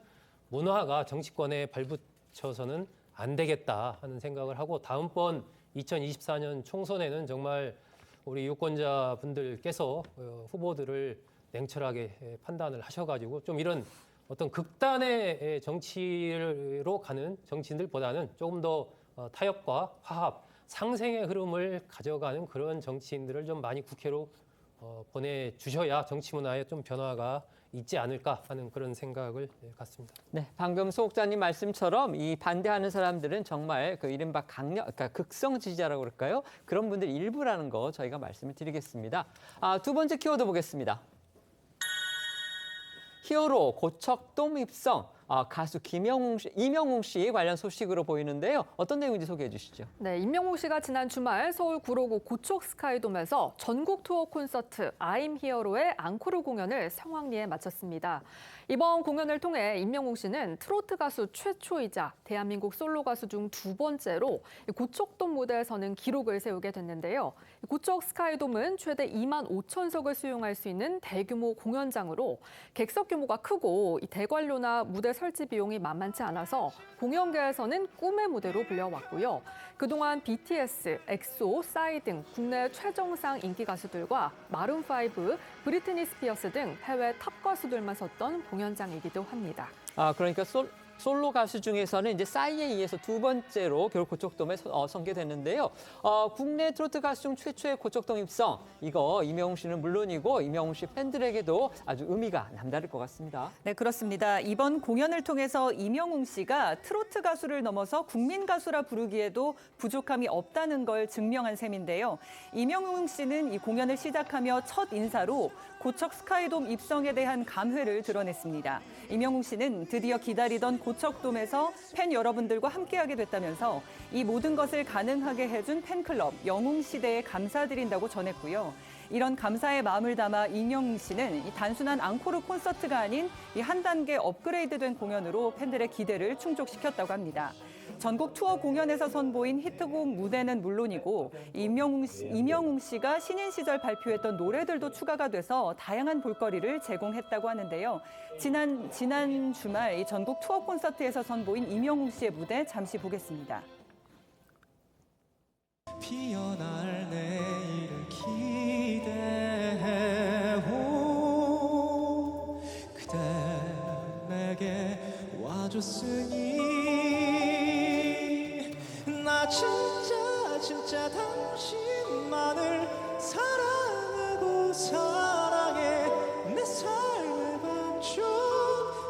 문화가 정치권에 발붙여서는 안 되겠다 하는 생각을 하고 다음번 2024년 총선에는 정말 우리 유권자분들께서 후보들을 냉철하게 판단을 하셔가지고 좀 이런 어떤 극단의 정치로 가는 정치인들보다는 조금 더 타협과 화합, 상생의 흐름을 가져가는 그런 정치인들을 좀 많이 국회로 보내주셔야 정치 문화에 좀 변화가 있지 않을까 하는 그런 생각을 갖습니다.
네, 방금 소옥자님 말씀처럼 이 반대하는 사람들은 정말 그 이른바 그러니까 극성 지지자라고 그럴까요? 그런 분들 일부라는 거 저희가 말씀을 드리겠습니다. 두 번째 키워드 보겠습니다. 히어로 고척돔 입성. 가수 이명웅 씨 관련 소식으로 보이는데요. 어떤 내용인지 소개해 주시죠.
네, 임영웅 씨가 지난 주말 서울 구로구 고척 스카이돔에서 전국 투어 콘서트 I'm 히어로의 앙코르 공연을 성황리에 마쳤습니다. 이번 공연을 통해 임영웅 씨는 트로트 가수 최초이자 대한민국 솔로 가수 중 두 번째로 고척돔 무대에 서는 기록을 세우게 됐는데요. 고척 스카이돔은 최대 2만 5천석을 수용할 수 있는 대규모 공연장으로 객석 규모가 크고 이 대관료나 무대 설치 비용이 만만치 않아서 공연계에서는 꿈의 무대로 불려왔고요. 그동안 BTS, 엑소, 싸이 등 국내 최정상 인기 가수들과 마룬5, 브리트니 스피어스 등 해외 탑 가수들만 섰던 공연장이기도 합니다.
그러니까 솔로 가수 중에서는 이제 싸이에 의해서 두 번째로 결국 고척돔에 선게 됐는데요. 국내 트로트 가수 중 최초의 고척돔 입성. 이거 임영웅 씨는 물론이고 임영웅 씨 팬들에게도 아주 의미가 남다를 것 같습니다.
네, 그렇습니다. 이번 공연을 통해서 임영웅 씨가 트로트 가수를 넘어서 국민 가수라 부르기에도 부족함이 없다는 걸 증명한 셈인데요. 임영웅 씨는 이 공연을 시작하며 첫 인사로 고척 스카이돔 입성에 대한 감회를 드러냈습니다. 임영웅 씨는 드디어 기다리던 고척돔에서 팬 여러분들과 함께하게 됐다면서 이 모든 것을 가능하게 해준 팬클럽 영웅시대에 감사드린다고 전했고요. 이런 감사의 마음을 담아 임영웅 씨는 이 단순한 앙코르 콘서트가 아닌 이 한 단계 업그레이드된 공연으로 팬들의 기대를 충족시켰다고 합니다. 전국 투어 공연에서 선보인 히트곡 무대는 물론이고 임영웅 씨가 신인 시절 발표했던 노래들도 추가가 돼서 다양한 볼거리를 제공했다고 하는데요. 지난 주말 이 전국 투어 콘서트에서 선보인 임영웅 씨의 무대 잠시 보겠습니다.
피어날 내일을 기대해오 그대 내게 와줬으니 나 진짜 당신만을 사랑하고 사랑해 내 삶을 바쳐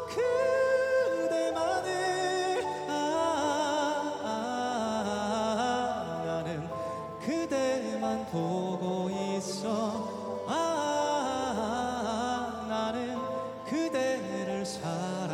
그대만을 나는 그대만 보고 있어 나는 그대를 사랑합니다.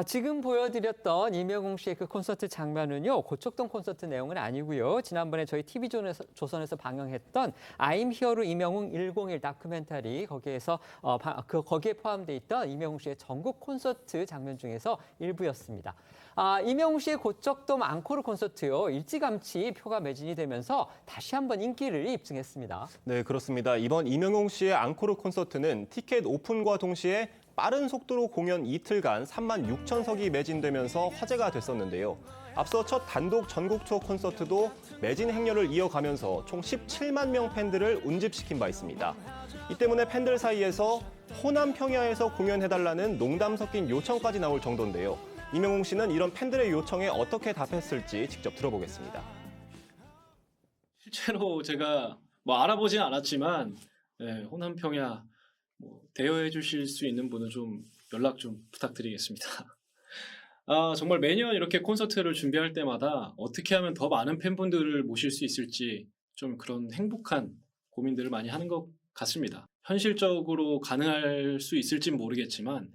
지금 보여드렸던 임영웅 씨의 그 콘서트 장면은요, 고척돔 콘서트 내용은 아니고요. 지난번에 저희 TV조선에서 방영했던 I'm Here로 임영웅 101 다큐멘터리 거기에서 거기에 포함돼 있던 임영웅 씨의 전국 콘서트 장면 중에서 일부였습니다. 임영웅 씨의 고척돔 앙코르 콘서트요, 일찌감치 표가 매진이 되면서 다시 한번 인기를 입증했습니다.
네, 그렇습니다. 이번 임영웅 씨의 앙코르 콘서트는 티켓 오픈과 동시에 빠른 속도로 공연 이틀간 36,000석이 매진되면서 화제가 됐었는데요. 앞서 첫 단독 전국 투어 콘서트도 매진 행렬을 이어가면서 총 17만 명 팬들을 운집시킨 바 있습니다. 이 때문에 팬들 사이에서 호남 평야에서 공연해달라는 농담 섞인 요청까지 나올 정도인데요. 임영웅 씨는 이런 팬들의 요청에 어떻게 답했을지 직접 들어보겠습니다.
실제로 제가 알아보진 않았지만 호남 평야 대여해 주실 수 있는 분은 좀 연락 좀 부탁드리겠습니다. 정말 매년 이렇게 콘서트를 준비할 때마다 어떻게 하면 더 많은 팬분들을 모실 수 있을지 좀 그런 행복한 고민들을 많이 하는 것 같습니다. 현실적으로 가능할 수 있을진 모르겠지만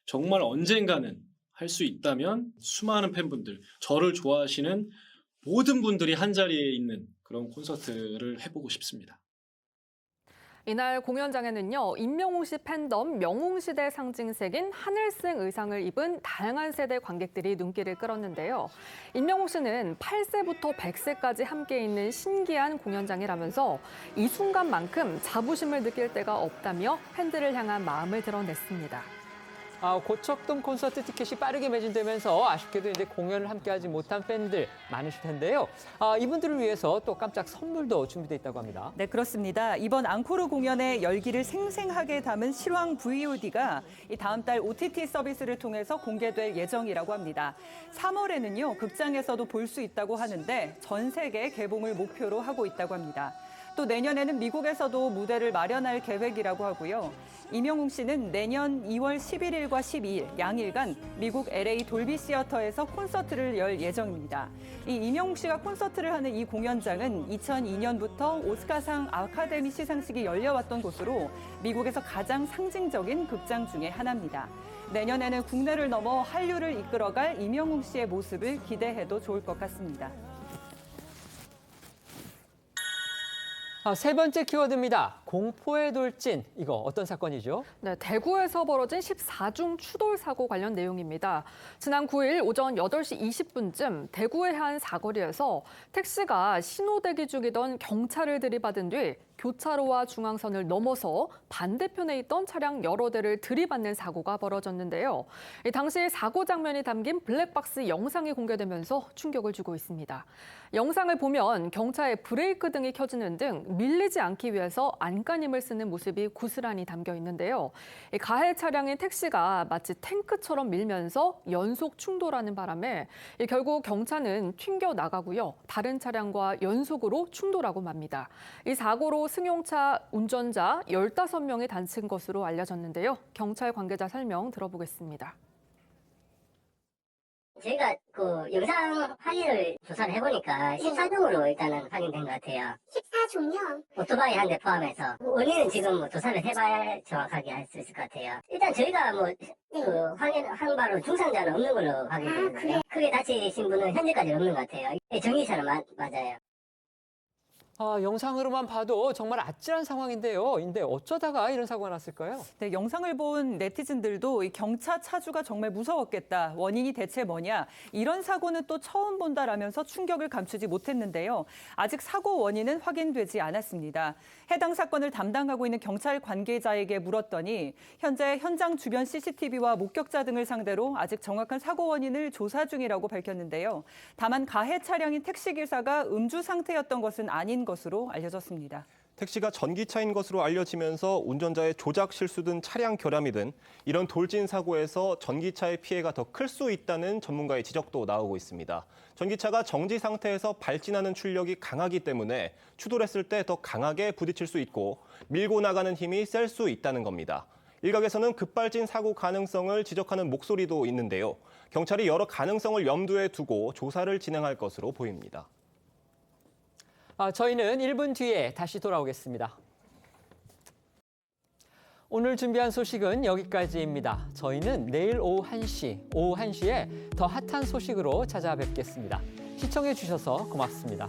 정말 언젠가는 할 수 있다면 수많은 팬분들, 저를 좋아하시는 모든 분들이 한자리에 있는 그런 콘서트를 해보고 싶습니다.
이날 공연장에는요, 임영웅 씨 팬덤 명웅시대 상징색인 하늘색 의상을 입은 다양한 세대 관객들이 눈길을 끌었는데요. 임영웅 씨는 8세부터 100세까지 함께 있는 신기한 공연장이라면서 이 순간만큼 자부심을 느낄 때가 없다며 팬들을 향한 마음을 드러냈습니다.
고척돔 콘서트 티켓이 빠르게 매진되면서 아쉽게도 이제 공연을 함께하지 못한 팬들 많으실 텐데요. 이분들을 위해서 또 깜짝 선물도 준비되어 있다고 합니다.
네, 그렇습니다. 이번 앙코르 공연의 열기를 생생하게 담은 실황 VOD가 다음 달 OTT 서비스를 통해서 공개될 예정이라고 합니다. 3월에는요, 극장에서도 볼 수 있다고 하는데 전 세계 개봉을 목표로 하고 있다고 합니다. 또 내년에는 미국에서도 무대를 마련할 계획이라고 하고요. 임영웅 씨는 내년 2월 11일과 12일 양일간 미국 LA 돌비 시어터에서 콘서트를 열 예정입니다. 이 임영웅 씨가 콘서트를 하는 이 공연장은 2002년부터 오스카상 아카데미 시상식이 열려왔던 곳으로 미국에서 가장 상징적인 극장 중에 하나입니다. 내년에는 국내를 넘어 한류를 이끌어갈 임영웅 씨의 모습을 기대해도 좋을 것 같습니다.
세 번째 키워드입니다. 공포의 돌진. 이거 어떤 사건이죠?
네, 대구에서 벌어진 14중 추돌 사고 관련 내용입니다. 지난 9일 오전 8시 20분쯤 대구의 한 사거리에서 택시가 신호대기 중이던 경찰을 들이받은 뒤 교차로와 중앙선을 넘어서 반대편에 있던 차량 여러 대를 들이받는 사고가 벌어졌는데요. 당시 사고 장면이 담긴 블랙박스 영상이 공개되면서 충격을 주고 있습니다. 영상을 보면 경차의 브레이크 등이 켜지는 등 밀리지 않기 위해서 안전 안간힘을 쓰는 모습이 고스란히 담겨 있는데요. 이 가해 차량인 택시가 마치 탱크처럼 밀면서 연속 충돌하는 바람에 결국 경차는 튕겨 나가고요. 다른 차량과 연속으로 충돌하고 맙니다. 이 사고로 승용차 운전자 15명이 다친 것으로 알려졌는데요. 경찰 관계자 설명 들어보겠습니다.
저희가 그 영상 확인을 조사를 해보니까 14종으로 일단은 확인된 것 같아요. 14종요? 오토바이 한 대 포함해서. 원인은 지금 뭐 조사를 해봐야 정확하게 할 수 있을 것 같아요. 일단 저희가 뭐 그 확인한 바로 중상자는 없는 걸로 확인됐거든요. 크게 다치신 분은 현재까지 없는 것 같아요. 전기차는 맞아요.
영상으로만 봐도 정말 아찔한 상황인데요. 근데 어쩌다가 이런 사고가 났을까요?
네, 영상을 본 네티즌들도 이 경차 차주가 정말 무서웠겠다. 원인이 대체 뭐냐. 이런 사고는 또 처음 본다라면서 충격을 감추지 못했는데요. 아직 사고 원인은 확인되지 않았습니다. 해당 사건을 담당하고 있는 경찰 관계자에게 물었더니 현재 현장 주변 CCTV와 목격자 등을 상대로 아직 정확한 사고 원인을 조사 중이라고 밝혔는데요. 다만 가해 차량인 택시기사가 음주 상태였던 것은 아닌 것으로 알려졌습니다.
택시가 전기차인 것으로 알려지면서 운전자의 조작 실수든 차량 결함이든 이런 돌진 사고에서 전기차의 피해가 더 클 수 있다는 전문가의 지적도 나오고 있습니다. 전기차가 정지 상태에서 발진하는 출력이 강하기 때문에 추돌했을 때 더 강하게 부딪힐 수 있고 밀고 나가는 힘이 셀 수 있다는 겁니다. 일각에서는 급발진 사고 가능성을 지적하는 목소리도 있는데요. 경찰이 여러 가능성을 염두에 두고 조사를 진행할 것으로 보입니다.
저희는 1분 뒤에 다시 돌아오겠습니다. 오늘 준비한 소식은 여기까지입니다. 저희는 내일 오후 1시에 더 핫한 소식으로 찾아뵙겠습니다. 시청해 주셔서 고맙습니다.